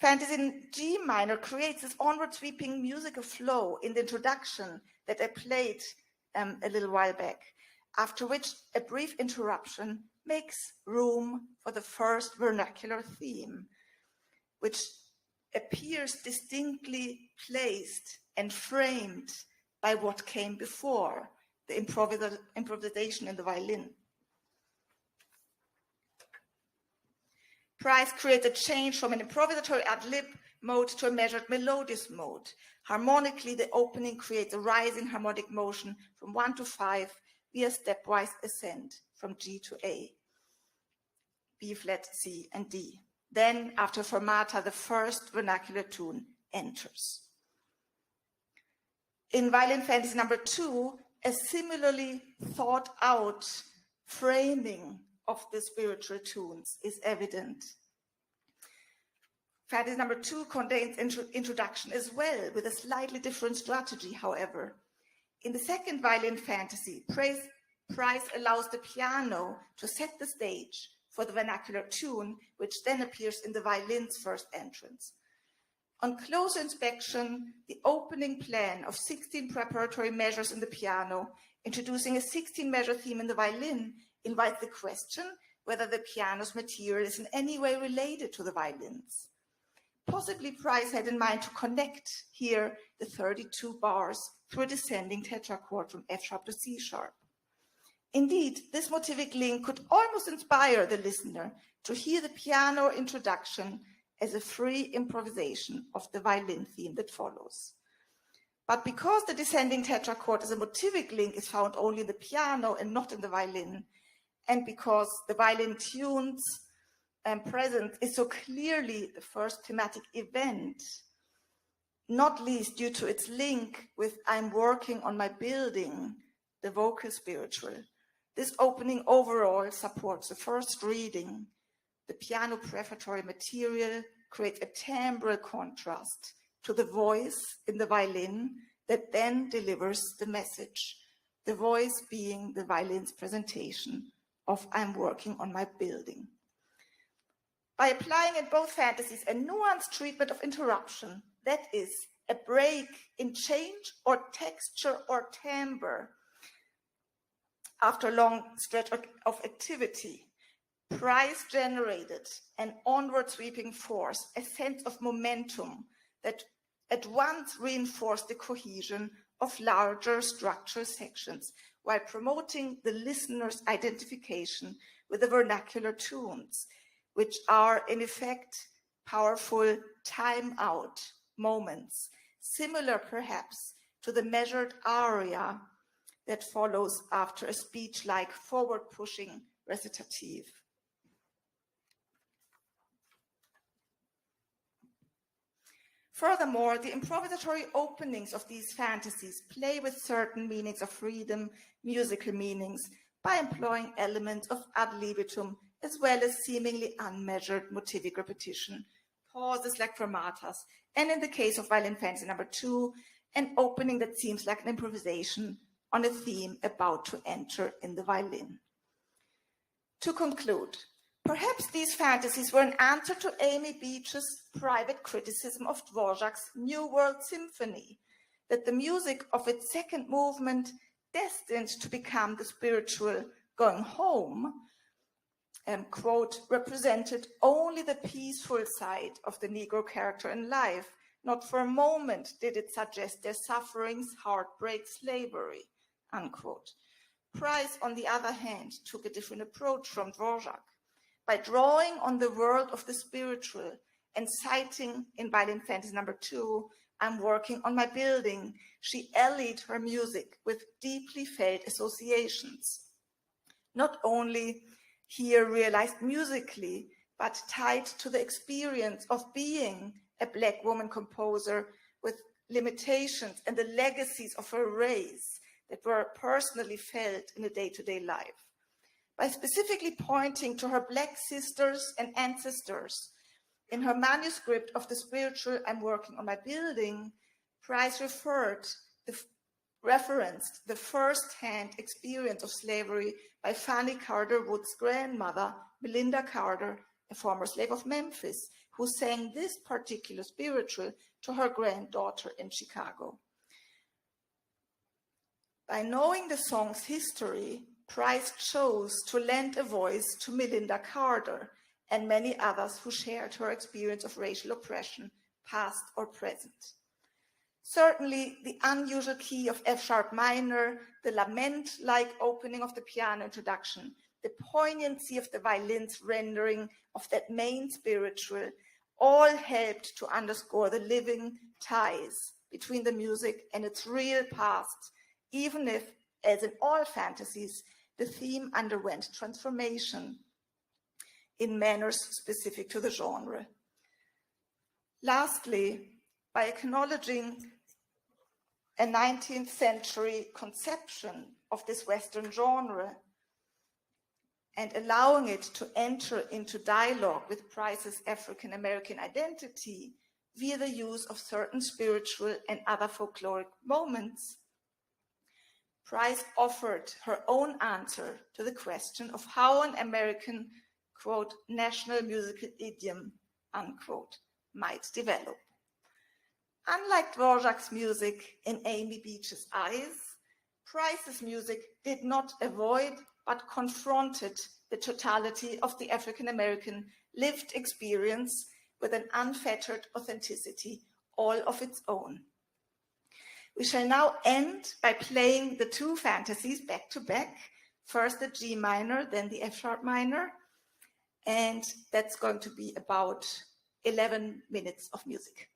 Fantasy in G minor creates this onward sweeping musical flow in the introduction that I played a little while back, after which a brief interruption makes room for the first vernacular theme, which appears distinctly placed and framed by what came before, the improvisation in the violin. Price creates a change from an improvisatory ad-lib mode to a measured melodious mode. Harmonically, the opening creates a rising harmonic motion from 1 to 5 via stepwise ascent from G to A, B flat, C, and D. Then, after fermata, the first vernacular tune enters. In Violin Fantasy number 2, a similarly thought out framing of the spiritual tunes is evident. Fantasy number 2 contains introduction as well, with a slightly different strategy, however. In the second Violin Fantasy, Price allows the piano to set the stage for the vernacular tune, which then appears in the violin's first entrance. On closer inspection, the opening plan of 16 preparatory measures in the piano, introducing a 16-measure theme in the violin, invites the question whether the piano's material is in any way related to the violins. Possibly Price had in mind to connect here the 32 bars through a descending tetrachord from F sharp to C sharp. Indeed, this motivic link could almost inspire the listener to hear the piano introduction as a free improvisation of the violin theme that follows. But because the descending tetrachord as a motivic link is found only in the piano and not in the violin, and because the violin tunes present is so clearly the first thematic event, not least due to its link with I'm working on my building, the vocal spiritual, this opening overall supports the first reading. The piano prefatory material creates a timbral contrast to the voice in the violin that then delivers the message, the voice being the violin's presentation of I'm working on my building. By applying in both fantasies a nuanced treatment of interruption, that is, a break in change or texture or timbre after a long stretch of activity, Price generated an onward sweeping force, a sense of momentum that at once reinforced the cohesion of larger structural sections while promoting the listener's identification with the vernacular tunes, which are in effect powerful time-out moments, similar perhaps to the measured aria that follows after a speech-like forward-pushing recitative. Furthermore, the improvisatory openings of these fantasies play with certain meanings of freedom, musical meanings, by employing elements of ad libitum as well as seemingly unmeasured motivic repetition, pauses like fermatas, and in the case of Violin Fantasy number 2, an opening that seems like an improvisation on a theme about to enter in the violin. To conclude, perhaps these fantasies were an answer to Amy Beach's private criticism of Dvorak's New World Symphony, that the music of its second movement, destined to become the spiritual going home, quote, represented only the peaceful side of the Negro character in life. Not for a moment did it suggest their sufferings, heartbreak, slavery, unquote. Price, on the other hand, took a different approach from Dvorak. By drawing on the world of the spiritual and citing in Violin Fantasy number 2, I'm working on my building, she allied her music with deeply felt associations. Not only here realized musically, but tied to the experience of being a Black woman composer with limitations and the legacies of her race that were personally felt in a day-to-day life. by specifically pointing to her Black sisters and ancestors. In her manuscript of the spiritual I'm working on my building, Price referenced the first-hand experience of slavery by Fanny Carter Wood's grandmother, Melinda Carter, a former slave of Memphis, who sang this particular spiritual to her granddaughter in Chicago. By knowing the song's history, Price chose to lend a voice to Melinda Carter and many others who shared her experience of racial oppression, past or present. Certainly, the unusual key of F-sharp minor, the lament-like opening of the piano introduction, the poignancy of the violin's rendering of that main spiritual, all helped to underscore the living ties between the music and its real past, even if, as in all fantasies, the theme underwent transformation in manners specific to the genre. Lastly, by acknowledging a 19th century conception of this Western genre and allowing it to enter into dialogue with Price's African-American identity via the use of certain spiritual and other folkloric moments, Price offered her own answer to the question of how an American, quote, national musical idiom, unquote, might develop. Unlike Dvorak's music in Amy Beach's Eyes, Price's music did not avoid but confronted the totality of the African-American lived experience with an unfettered authenticity all of its own. We shall now end by playing the two fantasies back to back, first the G minor, then the F-sharp minor, and that's going to be about 11 minutes of music.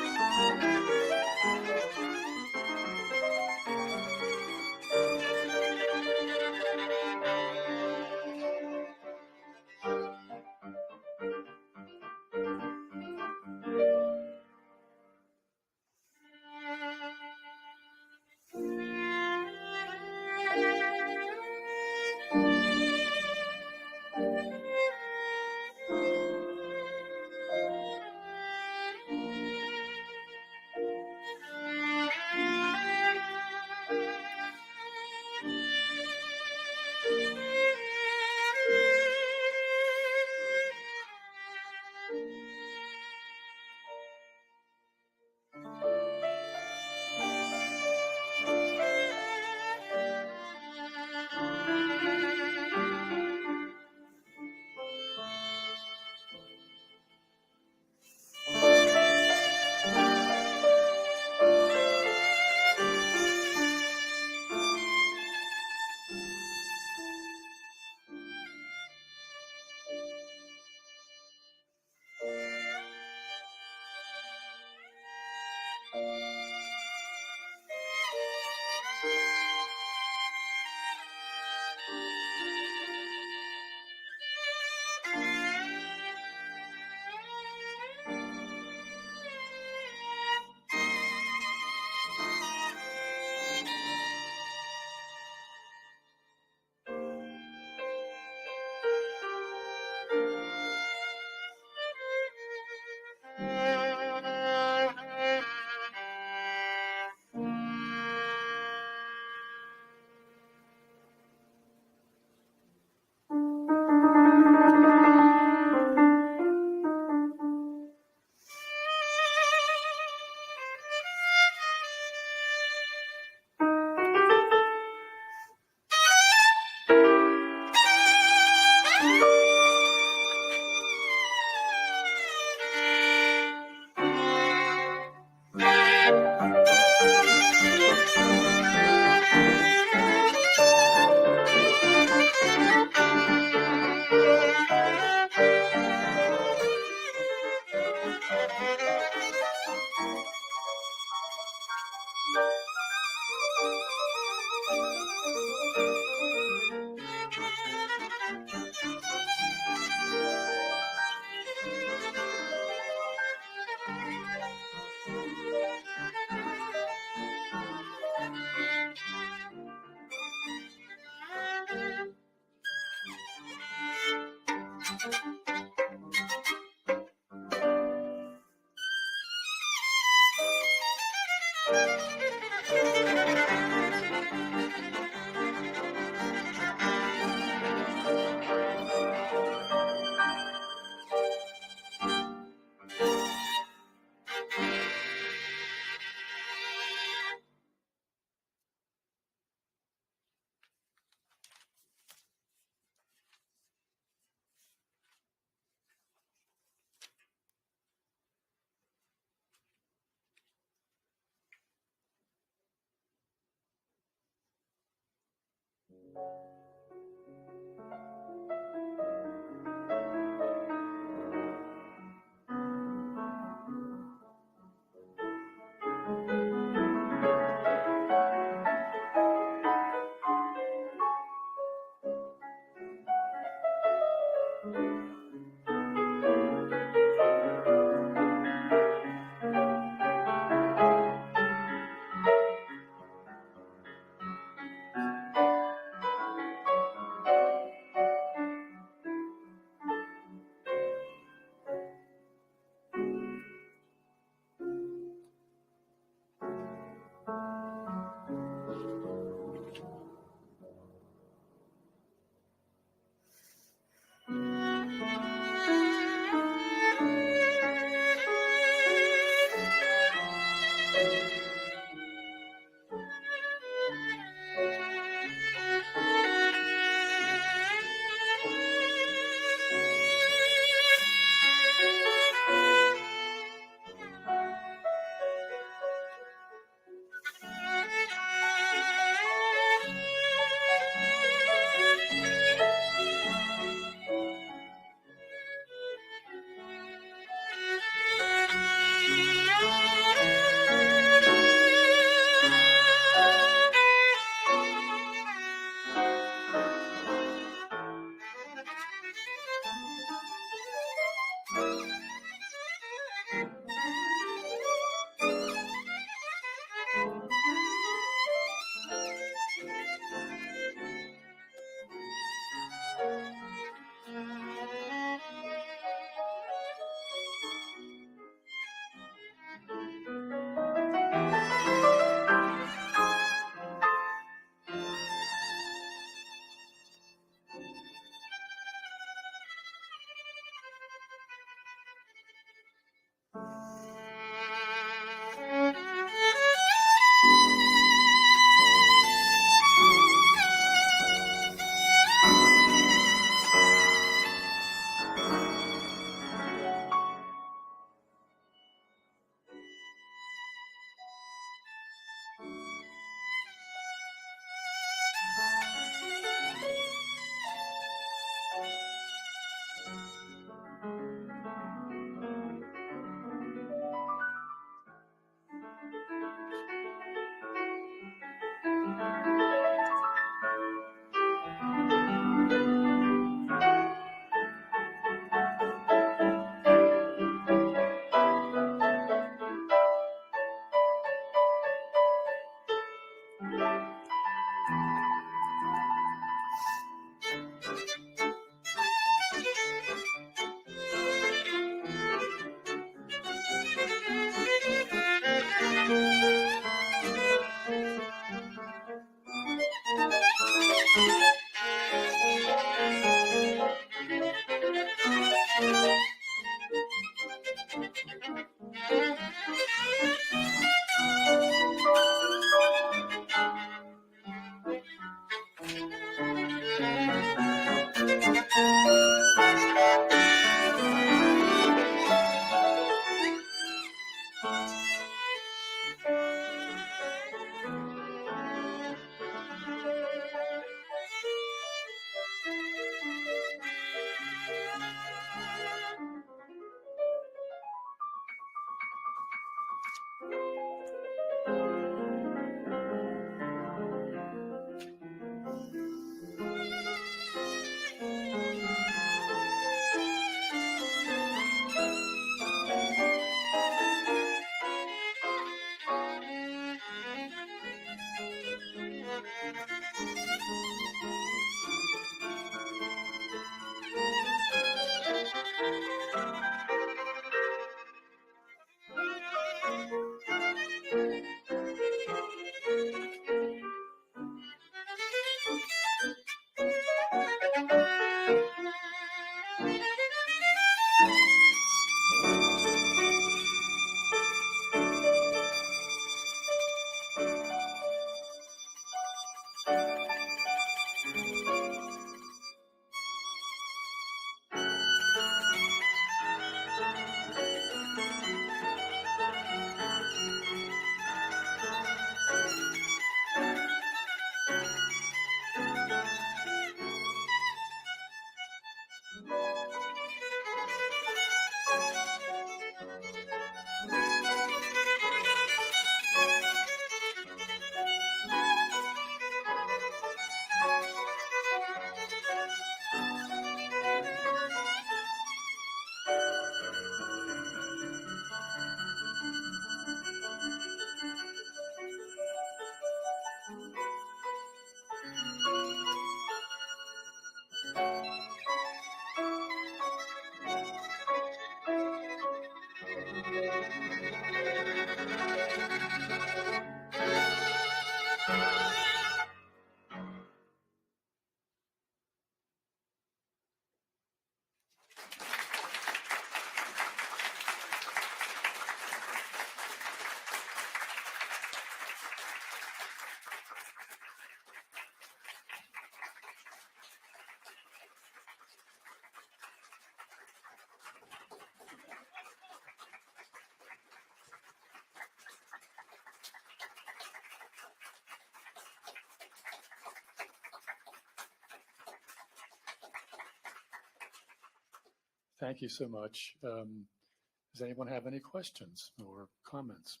Thank you so much. Does anyone have any questions or comments?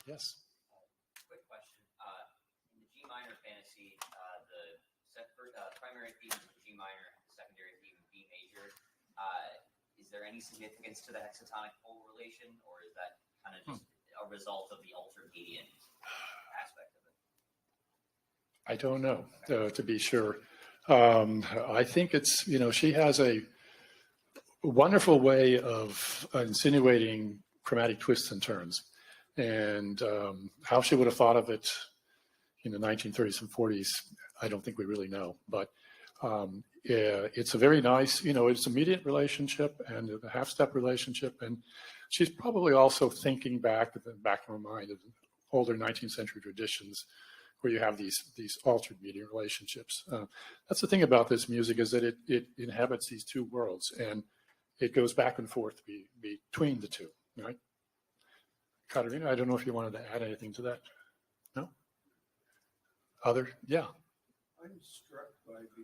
Yes. Quick question. In the G minor fantasy, the primary theme is G minor, secondary theme B major. Is there any significance to the hexatonic pole relation, or is that kind of just a result of the ultramedian aspect of it? I don't know, to be sure. I think it's, she has a wonderful way of insinuating chromatic twists and turns. And how she would have thought of it in the 1930s and 40s, I don't think we really know. But it's a very nice, it's a mediate relationship and a half-step relationship. And she's probably also thinking back in her mind of older 19th century traditions where you have these altered mediate relationships. That's the thing about this music, is that it inhabits these two worlds, and it goes back and forth between the two, right? Katharine, I don't know if you wanted to add anything to that. No? Yeah. I'm struck by the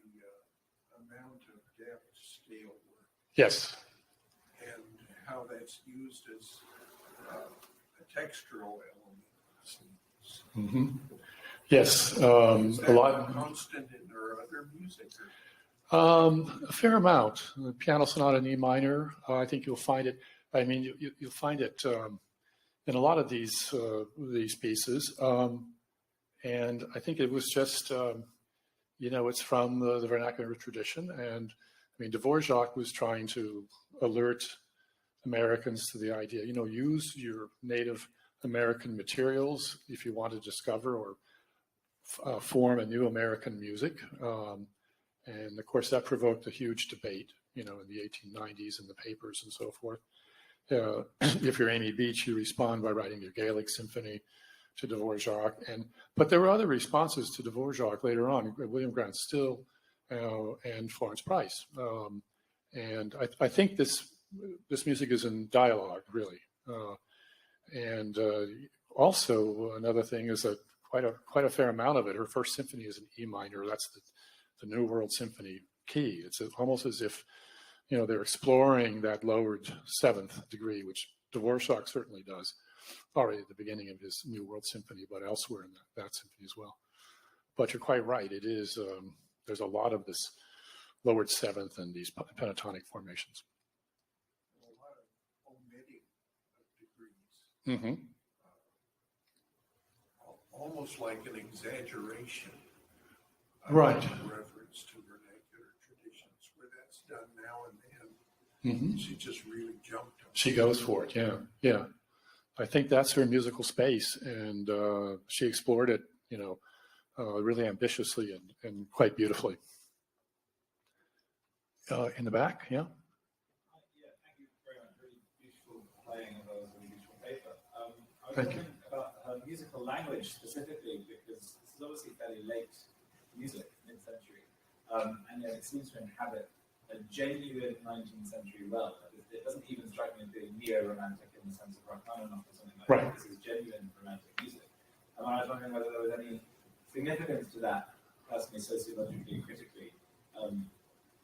amount of depth scale work. Yes. And how that's used as a textural element. Mm-hmm. Yes. Is that a lot. Constant in her other music? A fair amount. The piano sonata in E minor. I think you'll find it. I mean, you'll find it in a lot of these pieces. And I think it was just, it's from the vernacular tradition. And I mean, Dvorak was trying to alert Americans to the idea, use your native American materials if you want to discover or form a new American music. And of course, that provoked a huge debate, in the 1890s in the papers and so forth. If you're Amy Beach, you respond by writing your Gaelic symphony to Dvorak. But there were other responses to Dvorak later on, William Grant Still and Florence Price. And I think this music is in dialogue, really. And also another thing is that quite a fair amount of it, her first symphony is in E minor. That's the New World Symphony key. It's almost as if, they're exploring that lowered seventh degree, which Dvorak certainly does, already at the beginning of his New World Symphony, but elsewhere in that symphony as well. But you're quite right. It is, there's a lot of this lowered seventh and these pentatonic formations. A lot of omitting of degrees. Mm-hmm. Almost like an exaggeration. Right. Reference to vernacular traditions, where that's done now and then. Mm-hmm. She just really jumped on it. She goes for it, yeah. I think that's her musical space, and she explored it, really ambitiously and quite beautifully. In the back, yeah? Yeah, thank you very much. Really beautiful playing of a really beautiful paper. I was Thank wondering about her musical language specifically, because this is obviously fairly late music, mid-century, and yet it seems to inhabit a genuine 19th century well. It doesn't even strike me as being neo-romantic in the sense of Rachmaninoff or something like Right. that. This is genuine romantic music. And I was wondering whether there was any significance to that, personally, sociologically, critically.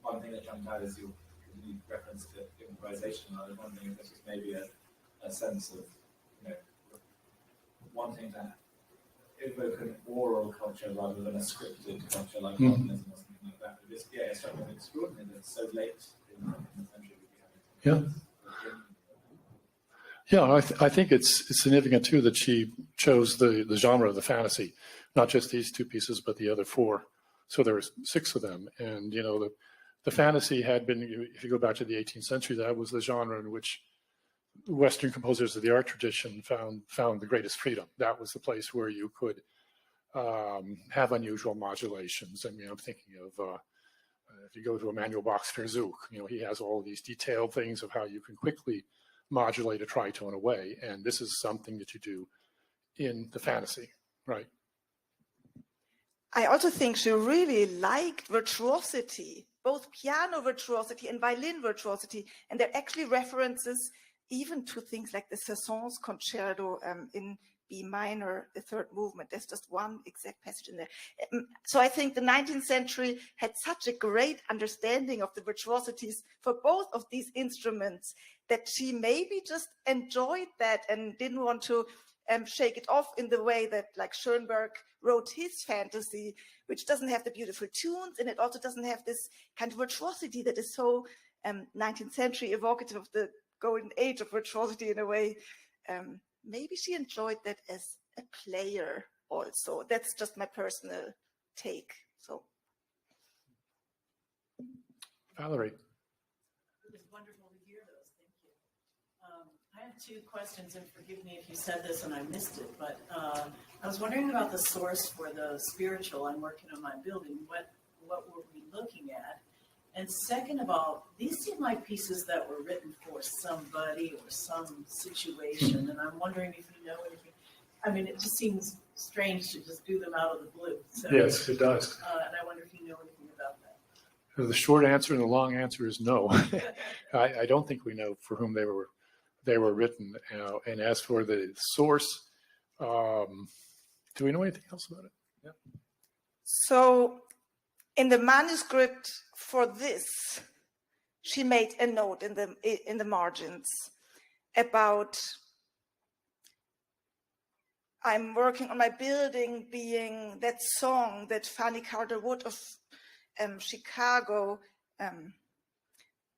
One thing that jumped out is your continued reference to improvisation. I was wondering if this was maybe a sense of, wanting to evoke an oral culture rather than a scripted culture like modernism or something like that. But just, it struck me as extraordinary that it's so late in the century we'd be having. Yeah, I think it's significant too that she chose the genre of the fantasy, not just these two pieces, but the other four. So there were 6 of them, and the fantasy had been, if you go back to the 18th century, that was the genre in which Western composers of the art tradition found the greatest freedom. That was the place where you could have unusual modulations. I mean, I'm thinking of if you go to Emanuel Bach's Versuch, he has all these detailed things of how you can quickly modulate a tritone away, and this is something that you do in the fantasy, right? I also think she really liked virtuosity, both piano virtuosity and violin virtuosity, and there are actually references even to things like the Saint-Saëns concerto in B minor, the third movement. There's just one exact passage in there. So I think the 19th century had such a great understanding of the virtuosities for both of these instruments that she maybe just enjoyed that and didn't want to shake it off in the way that like Schoenberg wrote his fantasy, which doesn't have the beautiful tunes, and it also doesn't have this kind of virtuosity that is so 19th century evocative of the golden age of virtuosity in a way. Maybe she enjoyed that as a player also. That's just my personal take. So, Valerie. It was wonderful to hear those. Thank you. I have two questions, and forgive me if you said this and I missed it, but I was wondering about the source for the spiritual. I'm working on my building. What were we looking at? And second of all, these seem like pieces that were written for somebody or some situation, and I'm wondering if you know anything. I mean, it just seems strange to just do them out of the blue. So, Yes, it does. and I wonder if you know anything about that. The short answer and the long answer is no. I don't think we know for whom they were written. And as for the source, do we know anything else about it? Yeah. So in the manuscript for this, she made a note in the margins about I'm working on my building being that song that Fanny Carter Wood of Chicago,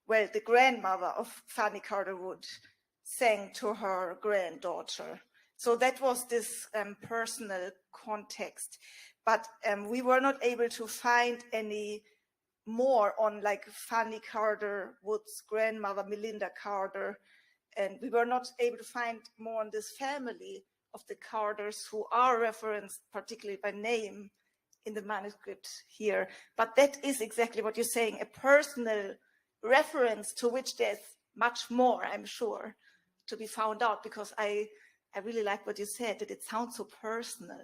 well, the grandmother of Fanny Carter Wood sang to her granddaughter. So that was this personal context. But we were not able to find any more on like Fanny Carter Wood's grandmother, Melinda Carter. And we were not able to find more on this family of the Carters who are referenced particularly by name in the manuscript here. But that is exactly what you're saying, a personal reference to which there's much more, I'm sure, to be found out, because I really like what you said, that it sounds so personal.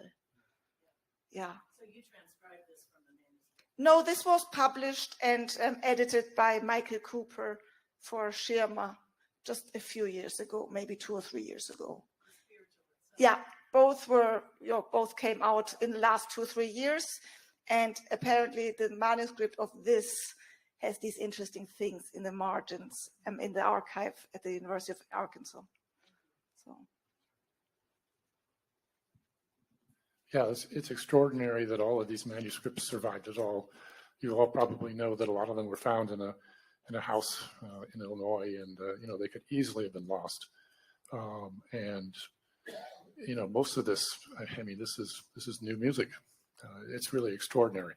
Yeah. So you transcribed this from the manuscript? No, this was published and edited by Michael Cooper for Schirmer just a few years ago, maybe 2 or 3 years ago. Yeah, both came out in the last 2 or 3 years, and apparently the manuscript of this has these interesting things in the margins in the archive at the University of Arkansas. So. Yeah, it's extraordinary that all of these manuscripts survived at all. You all probably know that a lot of them were found in a house in Illinois, and they could easily have been lost. And most of this, I mean, this is new music. It's really extraordinary.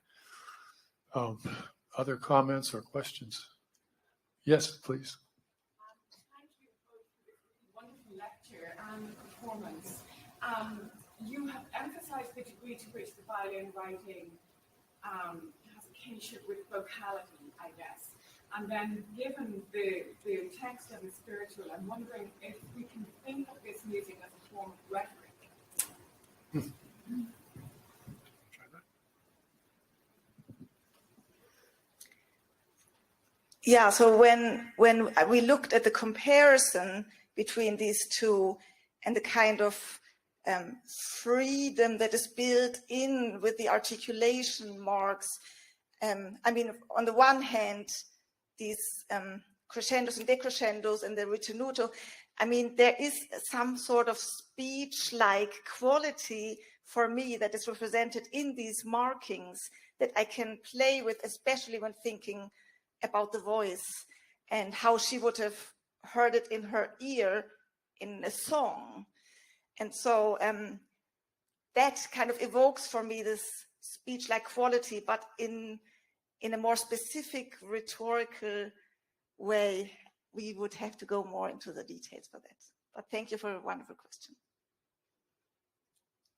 Other comments or questions? Yes, please. Thank you both for this wonderful lecture and performance. You have emphasized the degree to which the violin writing has a kinship with vocality, I guess. And then given the text and the spiritual, I'm wondering if we can think of this music as a form of rhetoric. Yeah, so when we looked at the comparison between these two and the kind of freedom that is built in with the articulation marks, I mean, on the one hand, these crescendos and decrescendos and the ritenuto, I mean, there is some sort of speech-like quality for me that is represented in these markings that I can play with, especially when thinking about the voice and how she would have heard it in her ear in a song. And so that kind of evokes for me this speech-like quality, but in a more specific rhetorical way, we would have to go more into the details for that. But thank you for a wonderful question.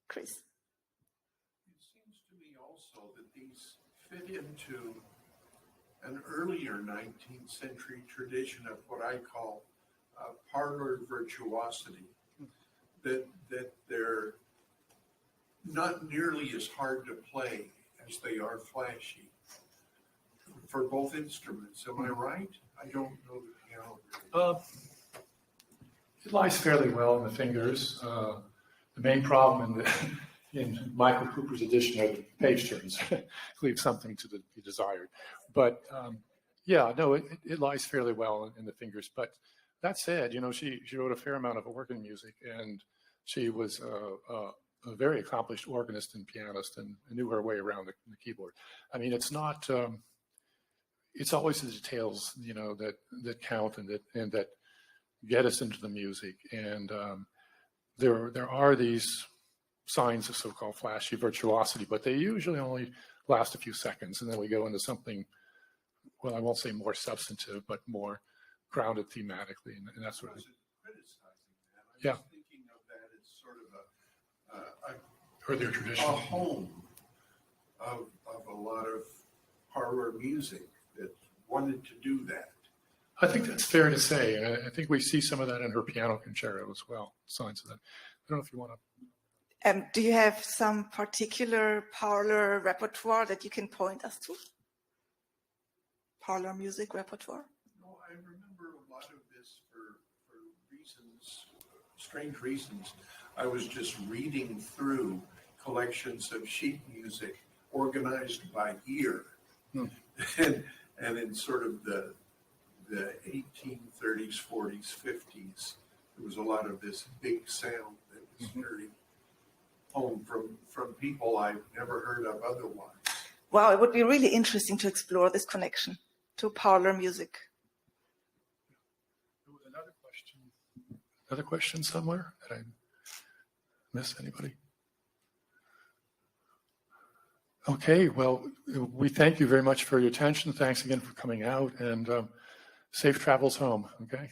Chris. It seems to me also that these fit into an earlier 19th century tradition of what I call parlor virtuosity, that they're not nearly as hard to play as they are flashy for both instruments. Am I right? I don't know the piano. It lies fairly well in the fingers. The main problem in Michael Cooper's edition are the page turns, leave something to be desired. But yeah, no, it lies fairly well in the fingers. But that said, she wrote a fair amount of organ music, and she was a very accomplished organist and pianist, and knew her way around the keyboard. I mean, it's not. It's always the details, that count and that get us into the music. And there are these signs of so-called flashy virtuosity, but they usually only last a few seconds, and then we go into something. Well, I won't say more substantive, but more grounded thematically, and that sort of thing. Criticizing that. Yeah. Was thinking of that as sort of Or their tradition. a home of a lot of parlor music that wanted to do that. I think that's fair to say, and I think we see some of that in her piano concerto as well, signs of that. I don't know if you want to. Do you have some particular parlor repertoire that you can point us to? Parlor music repertoire? No, I remember a lot of this for reasons, strange reasons. I was just reading through collections of sheet music organized by ear. And in sort of the 1830s, 40s, 50s, there was a lot of this big sound that was very home from people I've never heard of otherwise. Wow, it would be really interesting to explore this connection to parlor music. Another question somewhere? Did I miss anybody? Okay, well, we thank you very much for your attention. Thanks again for coming out, and safe travels home, okay?